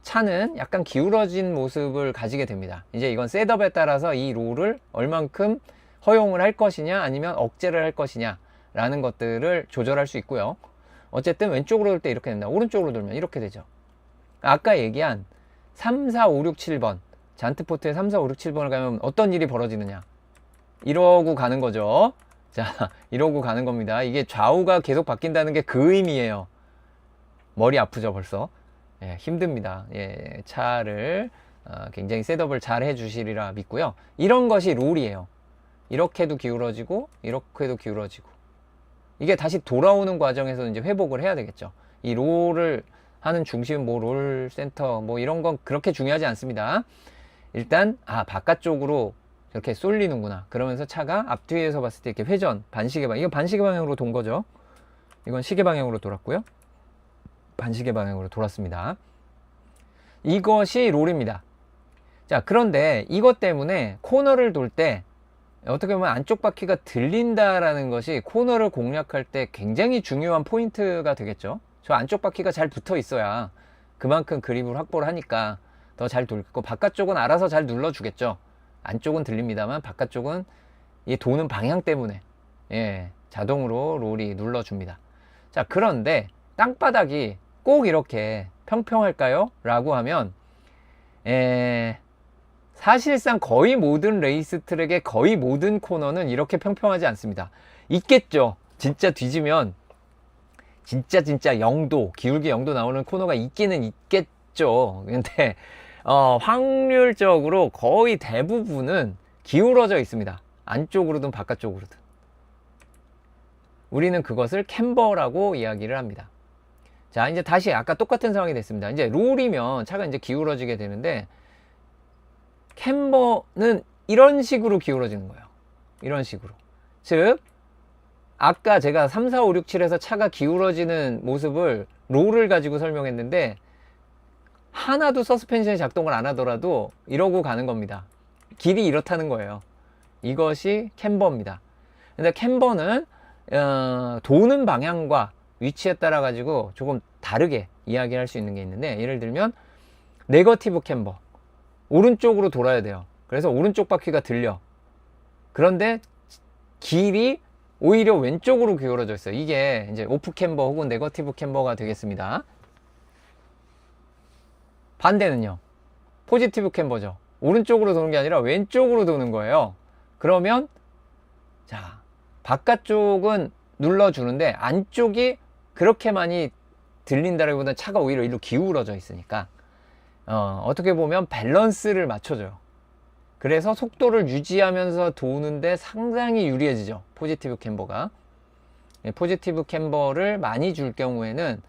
차는 약간 기울어진 모습을 가지게 됩니다. 이제 이건 셋업에 따라서 이 롤을 얼만큼 허용을 할 것이냐 아니면 억제를 할 것이냐 라는 것들을 조절할 수 있고요. 어쨌든 왼쪽으로 돌 때 이렇게 된다. 오른쪽으로 돌면 이렇게 되죠. 아까 얘기한 3, 4, 5, 6, 7번 잔트포트에 3, 4, 5, 6, 7번을 가면 어떤 일이 벌어지느냐, 이러고 가는 거죠. 자, 이러고 가는 겁니다. 이게 좌우가 계속 바뀐다는 게 그 의미예요. 머리 아프죠 벌써. 예, 힘듭니다. 예, 차를 굉장히 셋업을 잘 해주시리라 믿고요. 이런 것이 롤이에요. 이렇게도 기울어지고 이렇게도 기울어지고, 이게 다시 돌아오는 과정에서 이제 회복을 해야 되겠죠. 이 롤을 하는 중심, 뭐 롤 센터 뭐 이런 건 그렇게 중요하지 않습니다. 일단 바깥쪽으로 이렇게 쏠리는구나. 그러면서 차가 앞뒤에서 봤을 때 이렇게 회전, 반시계 방향, 이거 반시계 방향으로 돈 거죠. 이건 시계 방향으로 돌았고요. 반시계 방향으로 돌았습니다. 이것이 롤입니다. 자, 그런데 이것 때문에 코너를 돌 때 어떻게 보면 안쪽 바퀴가 들린다라는 것이 코너를 공략할 때 굉장히 중요한 포인트가 되겠죠. 저 안쪽 바퀴가 잘 붙어 있어야 그만큼 그립을 확보를 하니까 더 잘 돌고, 바깥쪽은 알아서 잘 눌러주겠죠. 안쪽은 들립니다만 바깥쪽은 이 도는 방향 때문에 자동으로 롤이 눌러줍니다. 자, 그런데 땅바닥이 꼭 이렇게 평평할까요? 라고 하면 사실상 거의 모든 레이스 트랙의 거의 모든 코너는 이렇게 평평하지 않습니다. 있겠죠. 진짜 뒤지면 진짜 0도, 기울기 0도 나오는 코너가 있기는 있겠죠. 근데 확률적으로 거의 대부분은 기울어져 있습니다. 안쪽으로든 바깥쪽으로든. 우리는 그것을 캠버라고 이야기를 합니다. 자, 이제 다시 아까 똑같은 상황이 됐습니다. 이제 롤이면 차가 이제 기울어지게 되는데, 캠버는 이런 식으로 기울어지는 거예요. 이런 식으로. 즉, 아까 제가 3, 4, 5, 6, 7에서 차가 기울어지는 모습을 롤을 가지고 설명했는데, 하나도 서스펜션이 작동을 안 하더라도 이러고 가는 겁니다. 길이 이렇다는 거예요. 이것이 캠버입니다. 근데 캠버는 도는 방향과 위치에 따라 가지고 조금 다르게 이야기할 수 있는 게 있는데, 예를 들면 네거티브 캠버, 오른쪽으로 돌아야 돼요. 그래서 오른쪽 바퀴가 들려. 그런데 길이 오히려 왼쪽으로 기울어져 있어요. 이게 이제 오프 캠버 혹은 네거티브 캠버가 되겠습니다. 반대는요, 포지티브 캠버죠. 오른쪽으로 도는 게 아니라 왼쪽으로 도는 거예요. 그러면 자, 바깥쪽은 눌러주는데 안쪽이 그렇게 많이 들린다라기보다는 차가 오히려 이리로 기울어져 있으니까 어떻게 보면 밸런스를 맞춰줘요. 그래서 속도를 유지하면서 도는데 상당히 유리해지죠, 포지티브 캠버가. 포지티브 캠버를 많이 줄 경우에는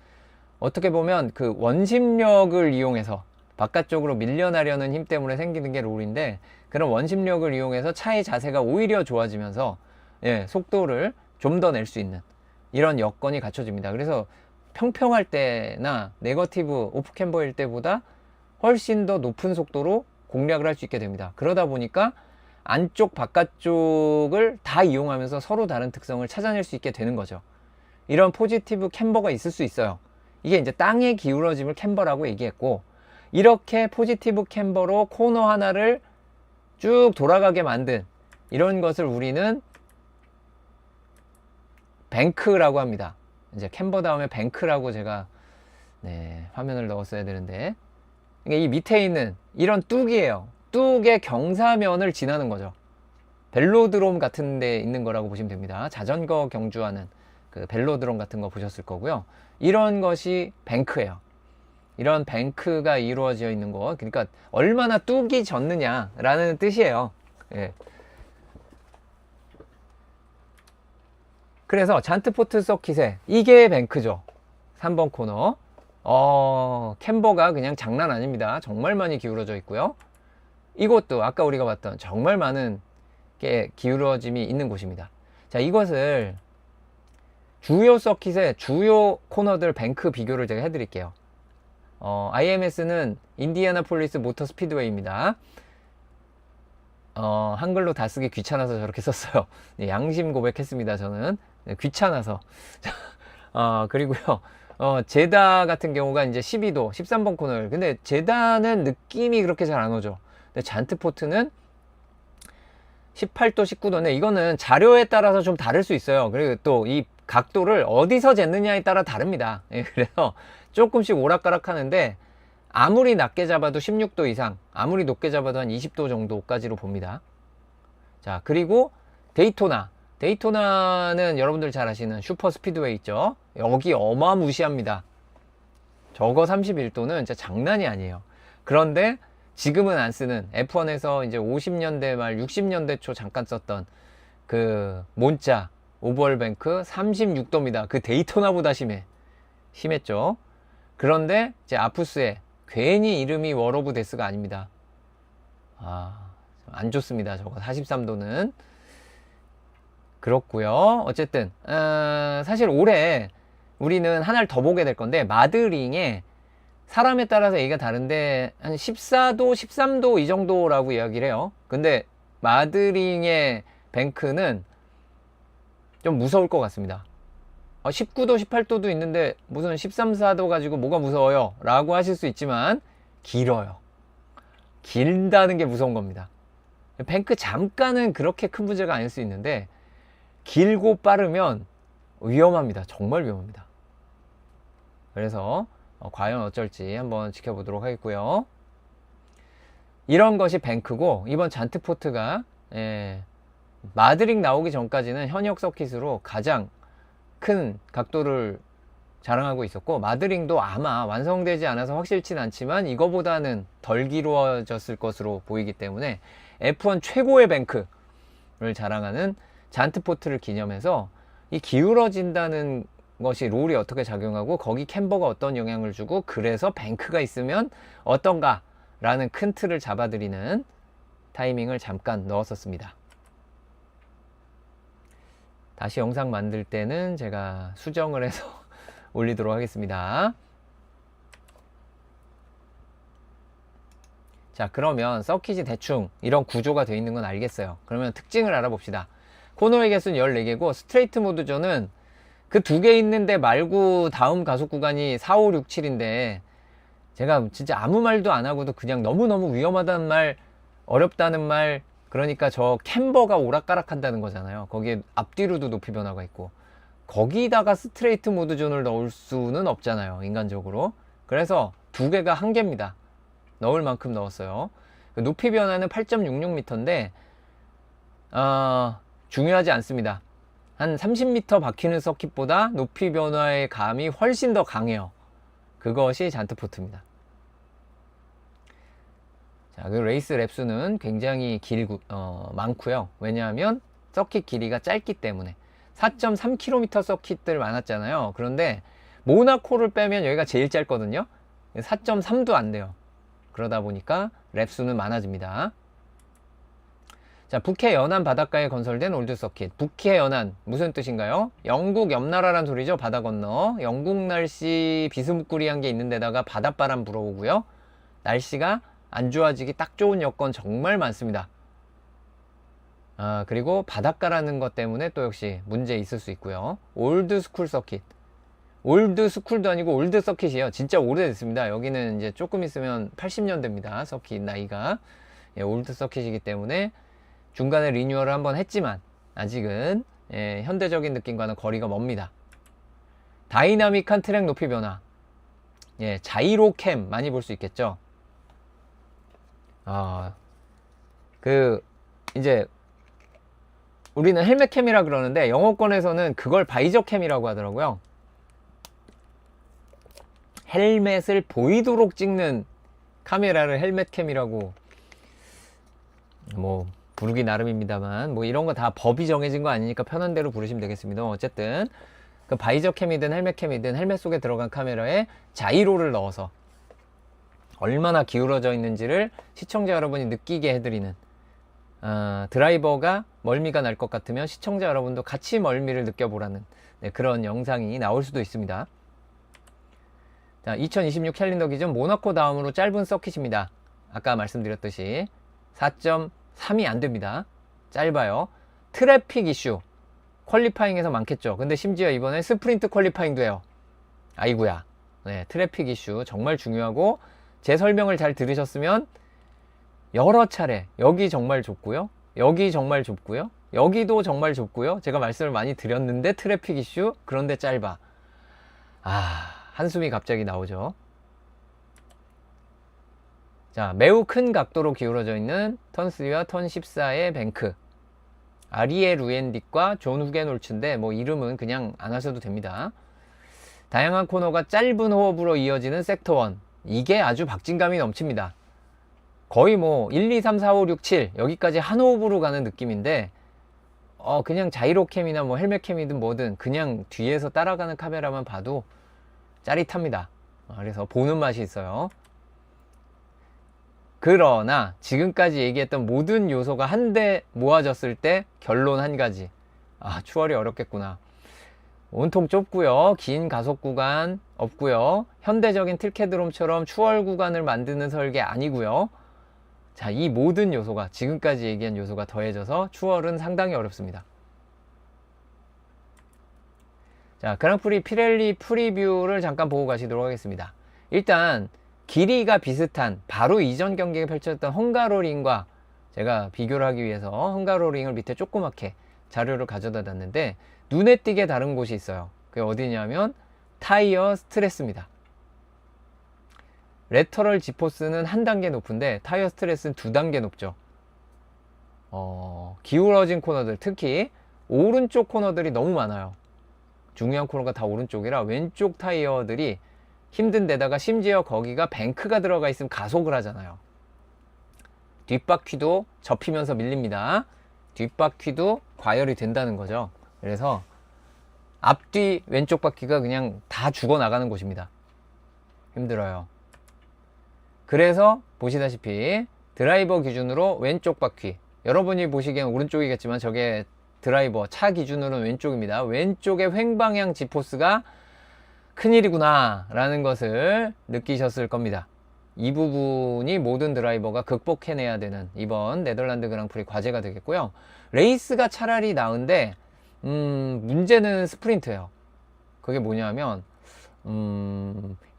어떻게 보면 그 원심력을 이용해서 바깥쪽으로 밀려나려는 힘 때문에 생기는 게 롤인데, 그런 원심력을 이용해서 차의 자세가 오히려 좋아지면서 예, 속도를 좀 더 낼 수 있는 이런 여건이 갖춰집니다. 그래서 평평할 때나 네거티브 오프 캠버일 때보다 훨씬 더 높은 속도로 공략을 할 수 있게 됩니다. 그러다 보니까 안쪽 바깥쪽을 다 이용하면서 서로 다른 특성을 찾아낼 수 있게 되는 거죠. 이런 포지티브 캠버가 있을 수 있어요. 이게 이제 땅의 기울어짐을 캠버라고 얘기했고, 이렇게 포지티브 캠버로 코너 하나를 쭉 돌아가게 만든 이런 것을 우리는 뱅크라고 합니다. 이제 캠버 다음에 뱅크라고 제가 화면을 넣었어야 되는데, 이 밑에 있는 이런 뚝이에요. 뚝의 경사면을 지나는 거죠. 벨로드롬 같은 데 있는 거라고 보시면 됩니다. 자전거 경주하는 그 벨로드롬 같은 거 보셨을 거고요. 이런 것이 뱅크예요. 이런 뱅크가 이루어져 있는 거, 그러니까 얼마나 뚝이 졌느냐 라는 뜻이에요. 예. 그래서 잔트포트 서킷에 이게 뱅크죠. 3번 코너. 캠버가 그냥 장난 아닙니다. 정말 많이 기울어져 있고요. 이곳도 아까 우리가 봤던 정말 많은 게 기울어짐이 있는 곳입니다. 자, 이것을 주요 서킷의 주요 코너들 뱅크 비교를 제가 해드릴게요. IMS는 인디애나폴리스 모터 스피드웨이입니다. 한글로 다 쓰기 귀찮아서 저렇게 썼어요. 양심 고백했습니다. 저는 귀찮아서. 그리고요, 제다 같은 경우가 이제 12도 13번 코너를, 근데 제다는 느낌이 그렇게 잘 안 오죠. 근데 잔트포트는 18도 19도인데 이거는 자료에 따라서 좀 다를 수 있어요. 그리고 또 이 각도를 어디서 쟀느냐에 따라 다릅니다. 그래서 조금씩 오락가락 하는데, 아무리 낮게 잡아도 16도 이상, 아무리 높게 잡아도 한 20도 정도까지로 봅니다. 자, 그리고 데이토나는 여러분들 잘 아시는 슈퍼 스피드웨이 있죠. 여기 어마무시합니다. 저거 31도는 진짜 장난이 아니에요. 그런데 지금은 안 쓰는, F1에서 이제 50년대 말 60년대 초 잠깐 썼던 그 몬자 오버홀뱅크 36도입니다. 그 데이토나보다 심했죠. 그런데 이제 아푸스에 괜히 이름이 월 오브 데스가 아닙니다. 안 좋습니다. 저거 43도는. 그렇고요. 어쨌든 사실 올해 우리는 하나를 더 보게 될 건데, 마드링에 사람에 따라서 얘기가 다른데 한 14도 13도 이 정도라고 이야기를 해요. 근데 마드링의 뱅크는 좀 무서울 것 같습니다. 19도 18도도 있는데 무슨 13, 14도 가지고 뭐가 무서워요 라고 하실 수 있지만, 길어요. 길다는 게 무서운 겁니다. 뱅크 잠깐은 그렇게 큰 문제가 아닐 수 있는데, 길고 빠르면 위험합니다. 정말 위험합니다. 그래서 과연 어쩔지 한번 지켜보도록 하겠고요. 이런 것이 뱅크고, 이번 잔트포트가 마드링 나오기 전까지는 현역 서킷으로 가장 큰 각도를 자랑하고 있었고, 마드링도 아마 완성되지 않아서 확실치는 않지만 이거보다는 덜 기울어졌을 것으로 보이기 때문에 F1 최고의 뱅크를 자랑하는 잔트포트를 기념해서, 이 기울어진다는 것이 롤이 어떻게 작용하고 거기 캠버가 어떤 영향을 주고, 그래서 뱅크가 있으면 어떤가 라는 큰 틀을 잡아드리는 타이밍을 잠깐 넣었었습니다. 다시 영상 만들 때는 제가 수정을 해서 올리도록 하겠습니다. 자, 그러면 서킷이 대충 이런 구조가 되어 있는 건 알겠어요. 그러면 특징을 알아봅시다. 코너의 개수는 14개고 스트레이트 모드전은 그 두 개 있는데 말고 다음 가속 구간이 4, 5, 6, 7인데, 제가 진짜 아무 말도 안 하고도 그냥 너무너무 위험하다는 말, 어렵다는 말, 그러니까 저 캠버가 오락가락 한다는 거잖아요. 거기에 앞뒤로도 높이 변화가 있고, 거기다가 스트레이트 모드존을 넣을 수는 없잖아요, 인간적으로. 그래서 두 개가 한 개입니다. 넣을 만큼 넣었어요. 높이 변화는 8.66m인데 중요하지 않습니다. 한 30m 박히는 서킷보다 높이 변화의 감이 훨씬 더 강해요. 그것이 잔트포트입니다. 자, 그 레이스 랩수는 굉장히 많고요. 왜냐하면 서킷 길이가 짧기 때문에. 4.3km 서킷들 많았잖아요. 그런데 모나코를 빼면 여기가 제일 짧거든요. 4.3도 안 돼요. 그러다 보니까 랩수는 많아집니다. 자, 북해 연안 바닷가에 건설된 올드 서킷. 북해 연안 무슨 뜻인가요? 영국 옆나라란 소리죠. 바다 건너. 영국 날씨 비스무꾸리한 게 있는 데다가 바닷바람 불어오고요. 날씨가 안 좋아지기 딱 좋은 여건 정말 많습니다. 그리고 바닷가라는 것 때문에 또 역시 문제 있을 수 있고요. 올드 스쿨 서킷. 올드 스쿨도 아니고 올드 서킷이에요. 진짜 오래됐습니다. 여기는 이제 조금 있으면 80년대입니다. 서킷 나이가. 예, 올드 서킷이기 때문에 중간에 리뉴얼을 한번 했지만 아직은 현대적인 느낌과는 거리가 멉니다. 다이나믹한 트랙 높이 변화. 예, 자이로캠 많이 볼 수 있겠죠. 이제 우리는 헬멧캠이라 그러는데 영어권에서는 그걸 바이저캠이라고 하더라고요. 헬멧을 보이도록 찍는 카메라를 헬멧캠이라고 뭐 부르기 나름입니다만, 뭐 이런 거 다 법이 정해진 거 아니니까 편한 대로 부르시면 되겠습니다. 어쨌든 그 바이저캠이든 헬멧캠이든 헬멧 속에 들어간 카메라에 자이로를 넣어서 얼마나 기울어져 있는지를 시청자 여러분이 느끼게 해드리는, 드라이버가 멀미가 날 것 같으면 시청자 여러분도 같이 멀미를 느껴보라는, 그런 영상이 나올 수도 있습니다. 자, 2026 캘린더 기준 모나코 다음으로 짧은 서킷입니다. 아까 말씀드렸듯이 4.3이 안 됩니다. 짧아요. 트래픽 이슈 퀄리파잉에서 많겠죠. 근데 심지어 이번에 스프린트 퀄리파잉도 해요. 아이구야. 네, 트래픽 이슈 정말 중요하고, 제 설명을 잘 들으셨으면 여러 차례 여기 정말 좁고요, 여기 정말 좁고요, 여기도 정말 좁고요, 제가 말씀을 많이 드렸는데 트래픽 이슈, 그런데 짧아. 한숨이 갑자기 나오죠. 자, 매우 큰 각도로 기울어져 있는 턴3와 턴14의 뱅크. 아리에 루엔딕과 존 후겐홀츠인데 뭐 이름은 그냥 안 하셔도 됩니다. 다양한 코너가 짧은 호흡으로 이어지는 섹터 1. 이게 아주 박진감이 넘칩니다. 거의 뭐 1, 2, 3, 4, 5, 6, 7 여기까지 한 호흡으로 가는 느낌인데, 그냥 자이로캠이나 뭐 헬멧캠이든 뭐든 그냥 뒤에서 따라가는 카메라만 봐도 짜릿합니다. 그래서 보는 맛이 있어요. 그러나 지금까지 얘기했던 모든 요소가 한데 모아졌을 때 결론 한 가지. 추월이 어렵겠구나. 온통 좁고요, 긴 가속 구간 없고요, 현대적인 틀캐드롬처럼 추월 구간을 만드는 설계 아니고요. 자, 이 모든 요소가, 지금까지 얘기한 요소가 더해져서 추월은 상당히 어렵습니다. 자, 그랑프리 피렐리 프리뷰를 잠깐 보고 가시도록 하겠습니다. 일단 길이가 비슷한 바로 이전 경기에 펼쳐졌던 헝가로링과 제가 비교를 하기 위해서 헝가로링을 밑에 조그맣게 자료를 가져다 놨는데, 눈에 띄게 다른 곳이 있어요. 그게 어디냐면 타이어 스트레스입니다. 레터럴 지포스는 한 단계 높은데 타이어 스트레스는 두 단계 높죠. 기울어진 코너들, 특히 오른쪽 코너들이 너무 많아요. 중요한 코너가 다 오른쪽이라 왼쪽 타이어들이 힘든 데다가 심지어 거기가 뱅크가 들어가 있으면 가속을 하잖아요. 뒷바퀴도 접히면서 밀립니다. 뒷바퀴도 과열이 된다는 거죠. 그래서 앞뒤 왼쪽 바퀴가 그냥 다 죽어 나가는 곳입니다. 힘들어요. 그래서 보시다시피 드라이버 기준으로 왼쪽 바퀴, 여러분이 보시기엔 오른쪽이겠지만 저게 드라이버 차 기준으로는 왼쪽입니다. 왼쪽의 횡방향 지포스가 큰일이구나 라는 것을 느끼셨을 겁니다. 이 부분이 모든 드라이버가 극복해내야 되는 이번 네덜란드 그랑프리 과제가 되겠고요. 레이스가 차라리 나은데 문제는 스프린트예요. 그게 뭐냐면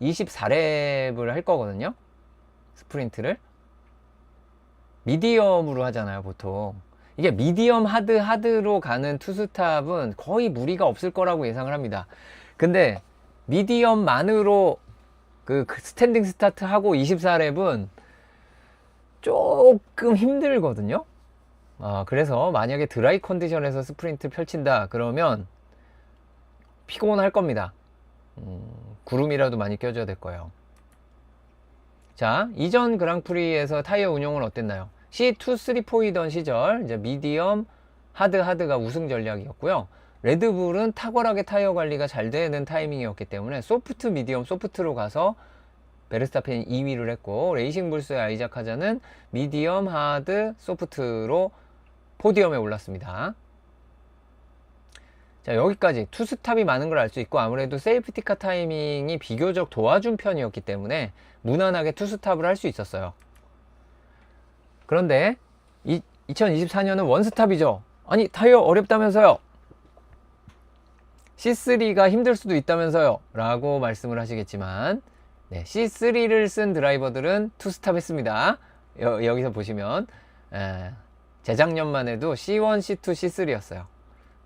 24랩을 할 거거든요. 스프린트를 미디엄으로 하잖아요, 보통. 이게 미디엄 하드로 가는 투스탑은 거의 무리가 없을 거라고 예상을 합니다. 근데 미디엄만으로 그 스탠딩 스타트 하고 24랩은 조금 힘들거든요. 그래서 만약에 드라이 컨디션에서 스프린트 펼친다 그러면 피곤할 겁니다. 구름이라도 많이 껴줘야 될 거예요. 자, 이전 그랑프리에서 타이어 운용은 어땠나요? C2, 3, 4이던 시절 이제 미디엄, 하드가 우승 전략이었고요. 레드불은 탁월하게 타이어 관리가 잘 되는 타이밍이었기 때문에 소프트, 미디엄, 소프트로 가서 베르스타펜이 2위를 했고, 레이싱불스의 아이작 하자는 미디엄, 하드, 소프트로 포디엄에 올랐습니다. 자, 여기까지 투스탑이 많은 걸 알 수 있고, 아무래도 세이프티카 타이밍이 비교적 도와준 편이었기 때문에 무난하게 투스탑을 할 수 있었어요. 그런데 2024년은 원스탑이죠. 아니, 타이어 어렵다면서요, C3가 힘들 수도 있다면서요 라고 말씀을 하시겠지만, 네, C3를 쓴 드라이버들은 투스탑 했습니다. 여기서 보시면 재작년만 해도 C1, C2, C3였어요.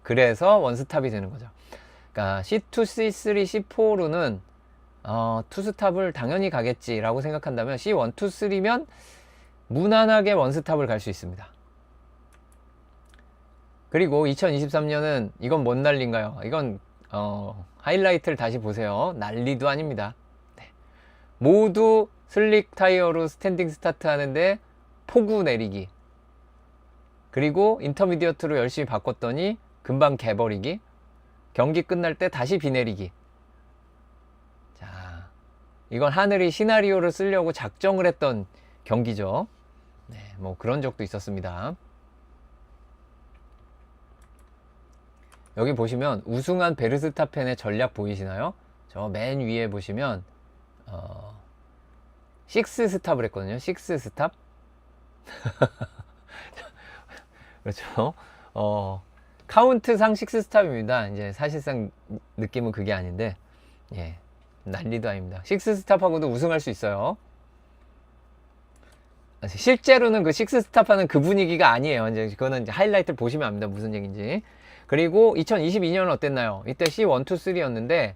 그래서 원스탑이 되는 거죠. 그러니까 C2, C3, C4로는 투스탑을 당연히 가겠지라고 생각한다면 C1, 2, 3면 무난하게 원스탑을 갈 수 있습니다. 그리고 2023년은 이건 뭔 난리인가요? 이건 하이라이트를 다시 보세요. 난리도 아닙니다. 네. 모두 슬릭 타이어로 스탠딩 스타트 하는데 폭우 내리기, 그리고 인터미디어트로 열심히 바꿨더니 금방 개버리기, 경기 끝날 때 다시 비 내리기. 자, 이건 하늘이 시나리오를 쓰려고 작정을 했던 경기죠. 네, 뭐 그런 적도 있었습니다. 여기 보시면 우승한 베르스타펜의 전략 보이시나요? 저 맨 위에 보시면 6스탑을 했거든요. 6스탑. 그렇죠. 카운트상 6스탑입니다. 이제 사실상 느낌은 그게 아닌데, 예, 난리도 아닙니다. 6스탑하고도 우승할 수 있어요. 실제로는 그 6스탑 하는 그 분위기가 아니에요. 이제 그거는 이제 하이라이트를 보시면 압니다. 무슨 얘기인지. 그리고 2022년은 어땠나요? 이때 C1, 2, 3였는데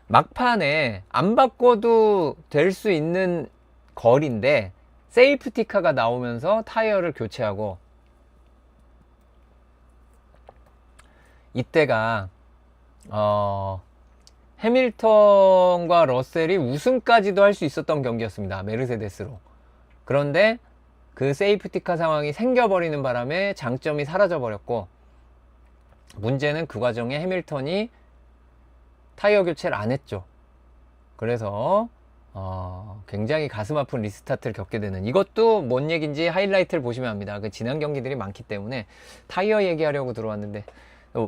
막판에 안 바꿔도 될 수 있는 거리인데 세이프티카가 나오면서 타이어를 교체하고, 이때가 해밀턴과 러셀이 우승까지도 할 수 있었던 경기였습니다. 메르세데스로. 그런데 그 세이프티카 상황이 생겨버리는 바람에 장점이 사라져 버렸고, 문제는 그 과정에 해밀턴이 타이어 교체를 안 했죠. 그래서 굉장히 가슴 아픈 리스타트를 겪게 되는, 이것도 뭔 얘기인지 하이라이트를 보시면 압니다. 그 지난 경기들이 많기 때문에 타이어 얘기하려고 들어왔는데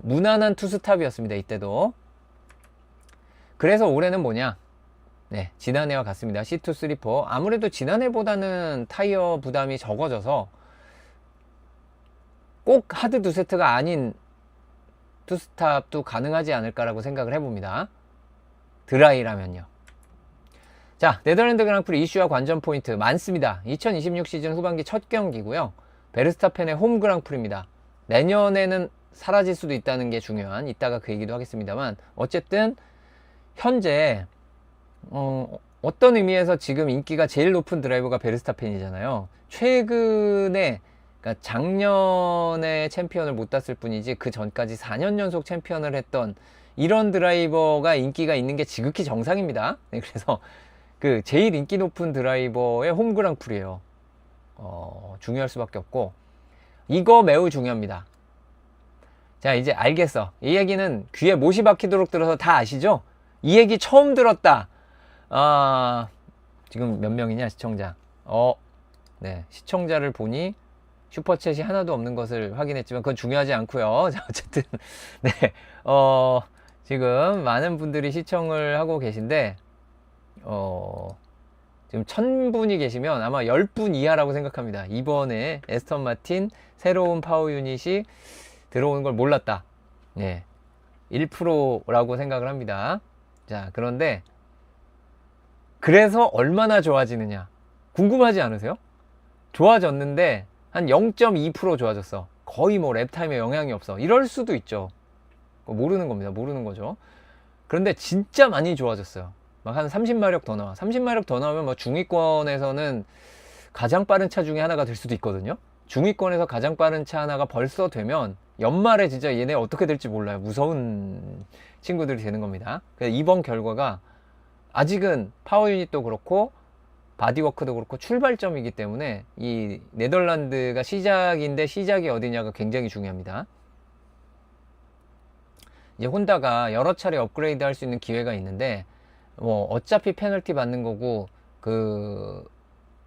무난한 투스탑이었습니다. 이때도. 그래서 올해는 뭐냐? 네, 지난해와 같습니다. C2, 3, 4. 아무래도 지난해보다는 타이어 부담이 적어져서 꼭 하드 2세트가 아닌 투스탑도 가능하지 않을까라고 생각을 해봅니다. 드라이라면요. 자, 네덜란드 그랑프리 이슈와 관전 포인트 많습니다. 2026 시즌 후반기 첫 경기고요. 베르스타펜의 홈 그랑프리입니다. 내년에는 사라질 수도 있다는 게 중요한, 이따가 그 얘기도 하겠습니다만, 어쨌든 현재 어떤 의미에서 지금 인기가 제일 높은 드라이버가 베르스타펜이잖아요. 최근에, 그러니까 작년에 챔피언을 못 땄을 뿐이지 그 전까지 4년 연속 챔피언을 했던 이런 드라이버가 인기가 있는 게 지극히 정상입니다. 그래서 그 제일 인기 높은 드라이버의 홈 그랑프리예요. 중요할 수밖에 없고, 이거 매우 중요합니다. 자, 이제 알겠어. 이 얘기는 귀에 못이 박히도록 들어서 다 아시죠? 이 얘기 처음 들었다. 지금 몇 명이냐 시청자? 네, 시청자를 보니 슈퍼챗이 하나도 없는 것을 확인했지만 그건 중요하지 않고요. 자, 어쨌든 네, 지금 많은 분들이 시청을 하고 계신데 지금 1000분이 계시면 아마 10분 이하라고 생각합니다. 이번에 에스턴 마틴 새로운 파워 유닛이 들어오는 걸 몰랐다. 네, 1%라고 생각을 합니다. 자, 그런데 그래서 얼마나 좋아지느냐 궁금하지 않으세요? 좋아졌는데 한 0.2% 좋아졌어. 거의 뭐 랩타임에 영향이 없어. 이럴 수도 있죠. 모르는 겁니다. 모르는 거죠. 그런데 진짜 많이 좋아졌어요. 막 한 30마력 더 나와. 30마력 더 나오면 뭐 중위권에서는 가장 빠른 차 중에 하나가 될 수도 있거든요. 중위권에서 가장 빠른 차 하나가 벌써 되면 연말에 진짜 얘네 어떻게 될지 몰라요. 무서운 친구들이 되는 겁니다. 그래서 이번 결과가 아직은 파워 유닛도 그렇고 바디워크도 그렇고 출발점이기 때문에 이 네덜란드가 시작인데 시작이 어디냐가 굉장히 중요합니다. 이제 혼다가 여러 차례 업그레이드 할 수 있는 기회가 있는데 뭐 어차피 페널티 받는 거고,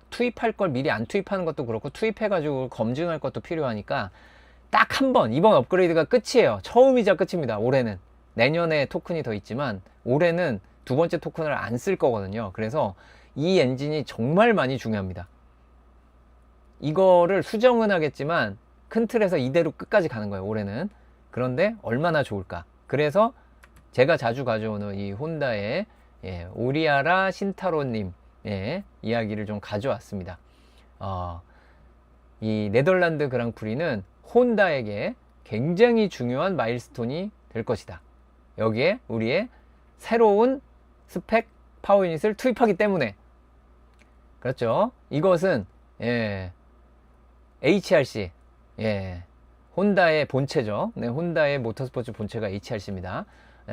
투입할 걸 미리 안 투입하는 것도 그렇고 투입해 가지고 검증할 것도 필요하니까 딱 한 번, 이번 업그레이드가 끝이에요. 처음이자 끝입니다. 올해는. 내년에 토큰이 더 있지만 올해는 두 번째 토큰을 안 쓸 거거든요. 그래서 이 엔진이 정말 많이 중요합니다. 이거를 수정은 하겠지만 큰 틀에서 이대로 끝까지 가는 거예요. 올해는. 그런데 얼마나 좋을까. 그래서 제가 자주 가져오는 이 혼다의 오리아라 신타로님 이야기를 좀 가져왔습니다. 이 네덜란드 그랑프리는 혼다에게 굉장히 중요한 마일스톤이 될 것이다. 여기에 우리의 새로운 스펙 파워 유닛을 투입하기 때문에. 그렇죠. 이것은 HRC 혼다의 본체죠. 네, 혼다의 모터스포츠 본체가 HRC입니다.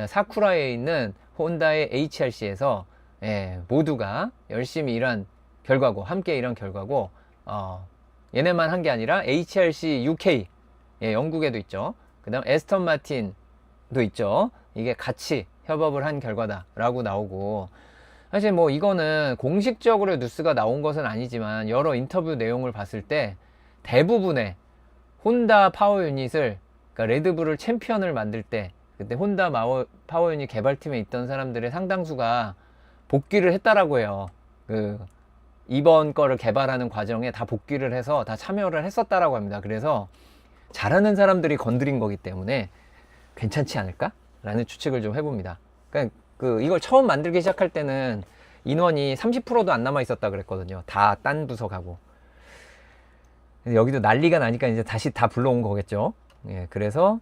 사쿠라에 있는 혼다의 HRC에서 모두가 열심히 일한 결과고, 함께 일한 결과고, 얘네만 한 게 아니라 HRC UK, 영국에도 있죠. 그 다음 에스턴 마틴도 있죠. 이게 같이 협업을 한 결과다라고 나오고, 사실 뭐 이거는 공식적으로 뉴스가 나온 것은 아니지만 여러 인터뷰 내용을 봤을 때 대부분의 혼다 파워 유닛을, 그러니까 레드불을 챔피언을 만들 때 그때 혼다 파워 유닛 개발팀에 있던 사람들의 상당수가 복귀를 했다라고 해요. 이번 거를 개발하는 과정에 다 복귀를 해서 다 참여를 했었다라고 합니다. 그래서 잘하는 사람들이 건드린 거기 때문에 괜찮지 않을까? 라는 추측을 좀 해봅니다. 그러니까 이걸 처음 만들기 시작할 때는 인원이 30%도 안 남아 있었다 그랬거든요. 다 딴 부서 가고. 여기도 난리가 나니까 이제 다시 다 불러온 거겠죠. 그래서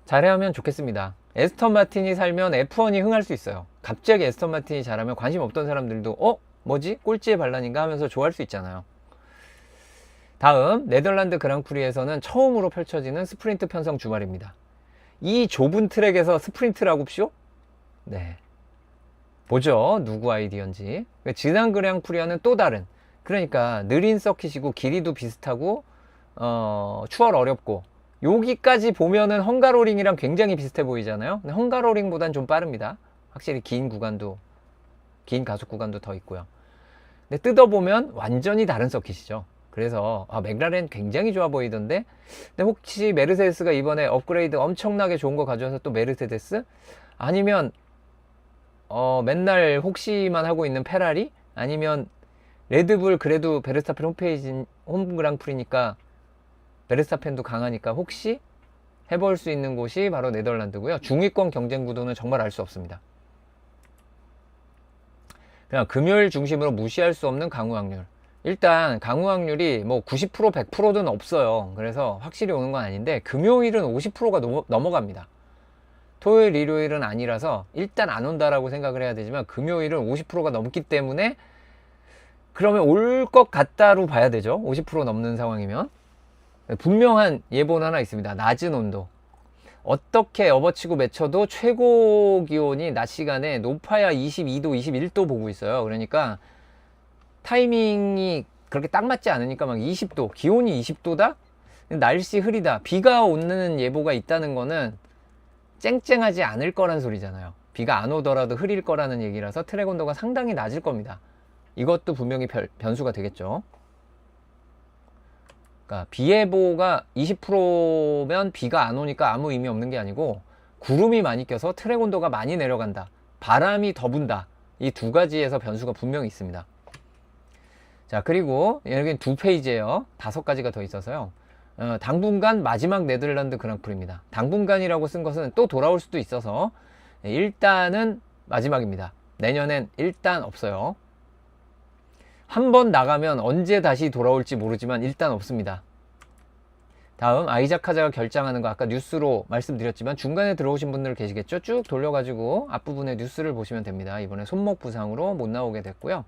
잘하면 좋겠습니다. 에스턴 마틴이 살면 F1이 흥할 수 있어요. 갑자기 에스턴 마틴이 잘하면 관심 없던 사람들도 뭐지? 꼴찌의 반란인가 하면서 좋아할 수 있잖아요. 다음 네덜란드 그랑프리에서는 처음으로 펼쳐지는 스프린트 편성 주말입니다. 이 좁은 트랙에서 스프린트라고 쇼? 네, 보죠. 누구 아이디어인지. 지난 그랑프리와는 또 다른, 그러니까 느린 서킷이고 길이도 비슷하고 추월 어렵고, 여기까지 보면은 헝가로링이랑 굉장히 비슷해 보이잖아요. 근데 헝가로링보단 좀 빠릅니다. 확실히 긴 가속 구간도 더 있고요. 근데 뜯어보면 완전히 다른 서킷이죠. 그래서 맥라렌 굉장히 좋아 보이던데, 근데 혹시 메르세데스가 이번에 업그레이드 엄청나게 좋은 거 가져와서 또 메르세데스? 아니면 맨날 혹시만 하고 있는 페라리? 아니면 레드불, 그래도 베르스타펜 홈 그랑프리니까 베르스타펜도 강하니까 혹시 해볼 수 있는 곳이 바로 네덜란드고요. 중위권 경쟁 구도는 정말 알 수 없습니다. 그냥 금요일 중심으로 무시할 수 없는 강우 확률. 일단 강우 확률이 뭐 90% 100%는 없어요. 그래서 확실히 오는 건 아닌데 금요일은 50%가 넘어갑니다. 토요일 일요일은 아니라서 일단 안 온다라고 생각을 해야 되지만 금요일은 50%가 넘기 때문에 그러면 올 것 같다로 봐야 되죠. 50% 넘는 상황이면. 분명한 예보는 하나 있습니다. 낮은 온도. 어떻게 업어치고 맺혀도 최고 기온이 낮 시간에 높아야 22도, 21도 보고 있어요. 그러니까 타이밍이 그렇게 딱 맞지 않으니까 막 20도, 기온이 20도다? 날씨 흐리다, 비가 오는 예보가 있다는 거는 쨍쨍하지 않을 거란 소리잖아요. 비가 안 오더라도 흐릴 거라는 얘기라서 트랙 온도가 상당히 낮을 겁니다. 이것도 분명히 변수가 되겠죠. 그러니까 비 예보가 20%면 비가 안 오니까 아무 의미 없는 게 아니고 구름이 많이 껴서 트랙 온도가 많이 내려간다, 바람이 더 분다, 이 두 가지에서 변수가 분명히 있습니다. 자, 그리고 여기는 2페이지예요. 5가지가 더 있어서요. 당분간 마지막 네덜란드 그랑프리입니다. 당분간이라고 쓴 것은 또 돌아올 수도 있어서 일단은 마지막입니다. 내년엔 일단 없어요. 한 번 나가면 언제 다시 돌아올지 모르지만 일단 없습니다. 다음 아이작 카자가 결장하는 거 아까 뉴스로 말씀드렸지만 중간에 들어오신 분들 계시겠죠? 쭉 돌려가지고 앞부분에 뉴스를 보시면 됩니다. 이번에 손목 부상으로 못 나오게 됐고요.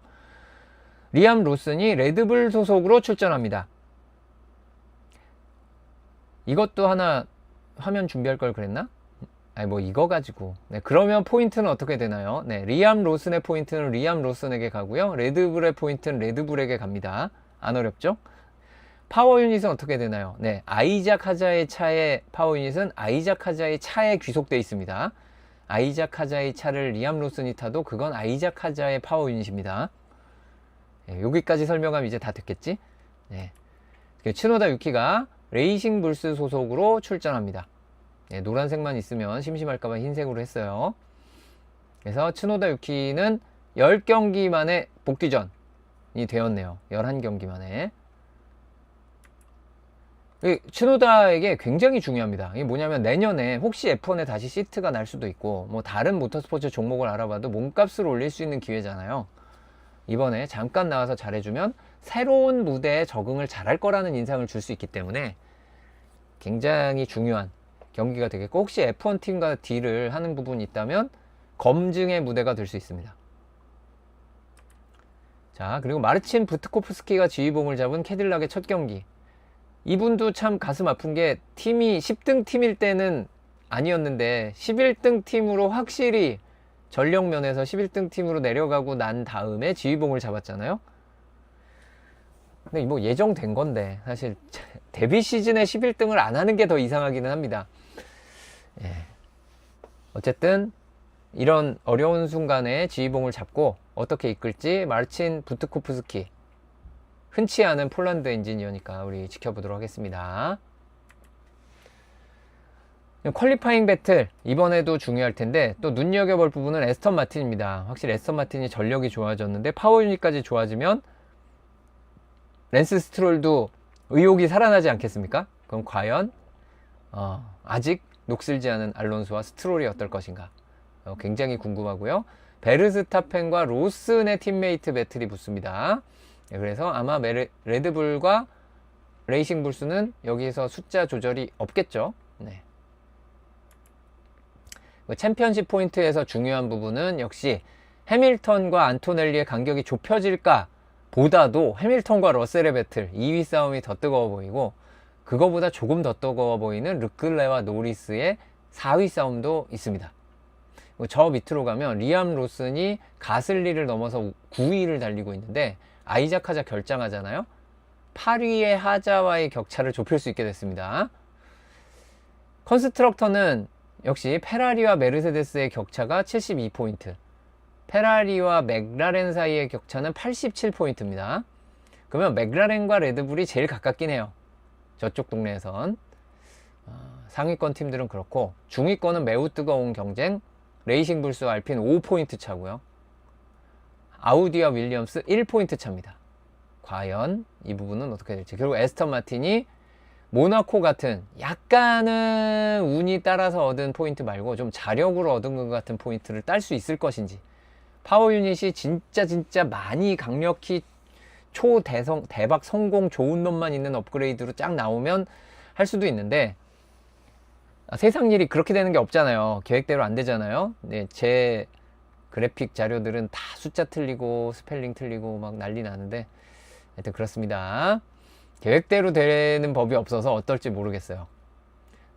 리암 로슨이 레드불 소속으로 출전합니다. 이것도 하나 화면 준비할 걸 그랬나? 아니 뭐 이거 가지고. 네, 그러면 포인트는 어떻게 되나요? 네, 리암 로슨의 포인트는 리암 로슨에게 가고요. 레드불의 포인트는 레드불에게 갑니다. 안 어렵죠? 파워 유닛은 어떻게 되나요? 네, 아이작 하자의 차의 파워 유닛은 아이작 하자의 차에 귀속되어 있습니다. 아이작 하자의 차를 리암 로슨이 타도 그건 아이작 하자의 파워 유닛입니다. 네, 여기까지 설명하면 이제 다 됐겠지? 네. 츠노다 유키가 레이싱 불스 소속으로 출전합니다. 네, 노란색만 있으면 심심할까봐 흰색으로 했어요. 그래서 츠노다 유키는 10경기 만에 복귀전이 되었네요. 11경기 만에. 츠노다에게 굉장히 중요합니다. 이게 뭐냐면 내년에 혹시 F1에 다시 시트가 날 수도 있고 뭐 다른 모터스포츠 종목을 알아봐도 몸값을 올릴 수 있는 기회잖아요. 이번에 잠깐 나와서 잘해주면 새로운 무대에 적응을 잘할 거라는 인상을 줄 수 있기 때문에 굉장히 중요한 경기가 되겠고, 혹시 F1 팀과 딜을 하는 부분이 있다면 검증의 무대가 될 수 있습니다. 자, 그리고 마르친 부트코프스키가 지휘봉을 잡은 캐딜락의 첫 경기. 이분도 참 가슴 아픈 게 팀이 10등 팀일 때는 아니었는데 11등 팀으로 확실히 전력 면에서 11등 팀으로 내려가고 난 다음에 지휘봉을 잡았잖아요. 근데 뭐 예정된 건데 사실 데뷔 시즌에 11등을 안 하는 게 더 이상하기는 합니다. 예. 어쨌든 이런 어려운 순간에 지휘봉을 잡고 어떻게 이끌지 마르친 부트코프스키, 흔치 않은 폴란드 엔지니어니까 우리 지켜보도록 하겠습니다. 퀄리파잉 배틀 이번에도 중요할 텐데 또 눈여겨볼 부분은 에스턴 마틴입니다. 확실히 에스턴 마틴이 전력이 좋아졌는데 파워 유닛까지 좋아지면 랜스 스트롤도 의욕이 살아나지 않겠습니까? 그럼 과연 아직 녹슬지 않은 알론소와 스트롤이 어떨 것인가 굉장히 궁금하고요. 베르스타펜과 로슨의 팀메이트 배틀이 붙습니다. 그래서 아마 레드불과 레이싱 불스는 여기에서 숫자 조절이 없겠죠. 네. 챔피언십 포인트에서 중요한 부분은 역시 해밀턴과 안토넬리의 간격이 좁혀질까 보다도 해밀턴과 러셀의 배틀 2위 싸움이 더 뜨거워 보이고, 그거보다 조금 더 뜨거워 보이는 르클레와 노리스의 4위 싸움도 있습니다. 저 밑으로 가면 리암 로슨이 가슬리를 넘어서 9위를 달리고 있는데 아이작 하자 결장하잖아요. 8위의 하자와의 격차를 좁힐 수 있게 됐습니다. 컨스트럭터는 역시 페라리와 메르세데스의 격차가 72포인트, 페라리와 맥라렌 사이의 격차는 87포인트입니다. 그러면 맥라렌과 레드불이 제일 가깝긴 해요. 저쪽 동네에선. 상위권 팀들은 그렇고, 중위권은 매우 뜨거운 경쟁, 레이싱 불스와 알핀 5포인트 차고요. 아우디와 윌리엄스 1포인트 차입니다. 과연 이 부분은 어떻게 될지. 그리고 에스턴 마틴이 모나코 같은 약간은 운이 따라서 얻은 포인트 말고 좀 자력으로 얻은 것 같은 포인트를 딸 수 있을 것인지, 파워 유닛이 진짜 많이 강력히 대박 성공 좋은 놈만 있는 업그레이드로 쫙 나오면 할 수도 있는데, 세상 일이 그렇게 되는 게 없잖아요. 계획대로 안 되잖아요. 네, 제 그래픽 자료들은 다 숫자 틀리고 스펠링 틀리고 막 난리 나는데 하여튼 그렇습니다. 계획대로 되는 법이 없어서 어떨지 모르겠어요.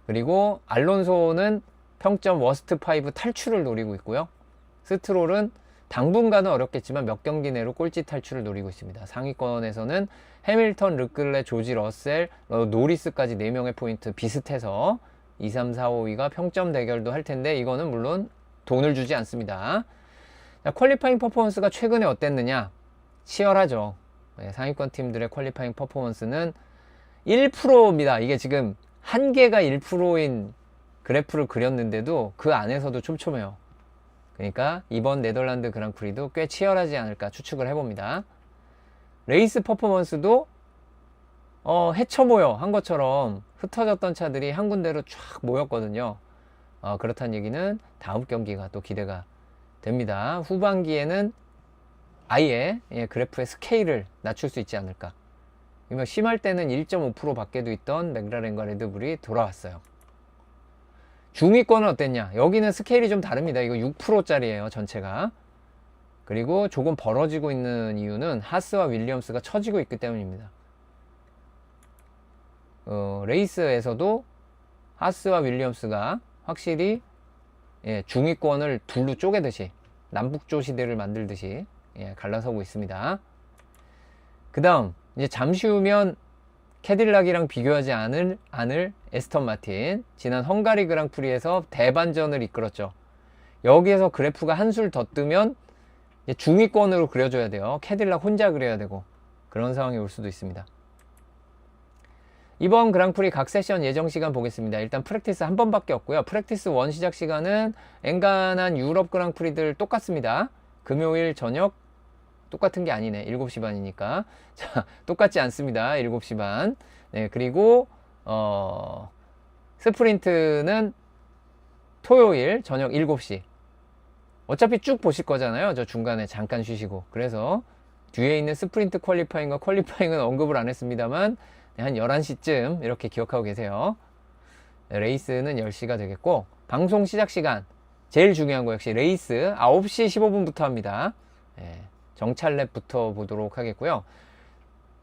그리고 알론소는 평점 워스트 5 탈출을 노리고 있고요. 스트롤은 당분간은 어렵겠지만 몇 경기 내로 꼴찌 탈출을 노리고 있습니다. 상위권에서는 해밀턴, 르클레, 조지 러셀, 노리스까지 4명의 포인트 비슷해서 2, 3, 4, 5위가 평점 대결도 할 텐데 이거는 물론 돈을 주지 않습니다. 자, 퀄리파잉 퍼포먼스가 최근에 어땠느냐? 치열하죠. 네, 상위권 팀들의 퀄리파잉 퍼포먼스는 1%입니다. 이게 지금 한 개가 1%인 그래프를 그렸는데도 그 안에서도 촘촘해요. 그러니까 이번 네덜란드 그랑프리도 꽤 치열하지 않을까 추측을 해봅니다. 레이스 퍼포먼스도 헤쳐 모여 한 것처럼 흩어졌던 차들이 한 군데로 쫙 모였거든요. 그렇다는 얘기는 다음 경기가 또 기대가 됩니다. 후반기에는 아예 그래프의 스케일을 낮출 수 있지 않을까. 심할 때는 1.5% 밖에도 있던 맥라렌과 레드불이 돌아왔어요. 중위권은 어땠냐? 여기는 스케일이 좀 다릅니다. 이거 6%짜리예요 전체가. 그리고 조금 벌어지고 있는 이유는 하스와 윌리엄스가 처지고 있기 때문입니다. 레이스에서도 하스와 윌리엄스가 확실히 중위권을 둘로 쪼개듯이 남북조 시대를 만들듯이 갈라서고 있습니다. 그 다음 이제 잠시 후면 캐딜락이랑 비교하지 않을 에스턴 마틴, 지난 헝가리 그랑프리에서 대반전을 이끌었죠. 여기에서 그래프가 한술 더 뜨면 중위권으로 그려줘야 돼요. 캐딜락 혼자 그려야 되고 그런 상황이 올 수도 있습니다. 이번 그랑프리 각 세션 예정 시간 보겠습니다. 일단 프랙티스 한 번밖에 없고요. 프랙티스 1 시작 시간은 엔간한 유럽 그랑프리들 똑같습니다. 금요일 저녁 똑같은 게 아니네. 7시 반이니까. 자, 똑같지 않습니다. 7시 반. 네, 그리고 스프린트는 토요일 저녁 7시. 어차피 쭉 보실 거잖아요. 저 중간에 잠깐 쉬시고. 그래서 뒤에 있는 스프린트 퀄리파잉과 퀄리파잉은 언급을 안 했습니다만 한 11시쯤 이렇게 기억하고 계세요. 레이스는 10시가 되겠고, 방송 시작 시간 제일 중요한 거 역시 레이스 9시 15분부터 합니다. 정찰랩부터 보도록 하겠고요.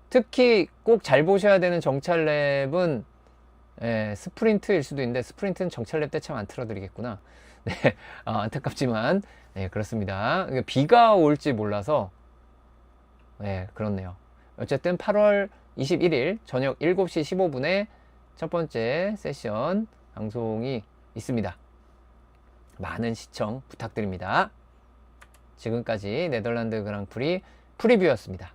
특히 꼭 잘 보셔야 되는 정찰랩은 스프린트일 수도 있는데, 스프린트는 정찰랩 때 참 안 틀어드리겠구나. 네, 안타깝지만 네, 그렇습니다. 비가 올지 몰라서 네, 그렇네요. 어쨌든 8월 21일 저녁 7시 15분에 첫 번째 세션 방송이 있습니다. 많은 시청 부탁드립니다. 지금까지 네덜란드 그랑프리 프리뷰였습니다.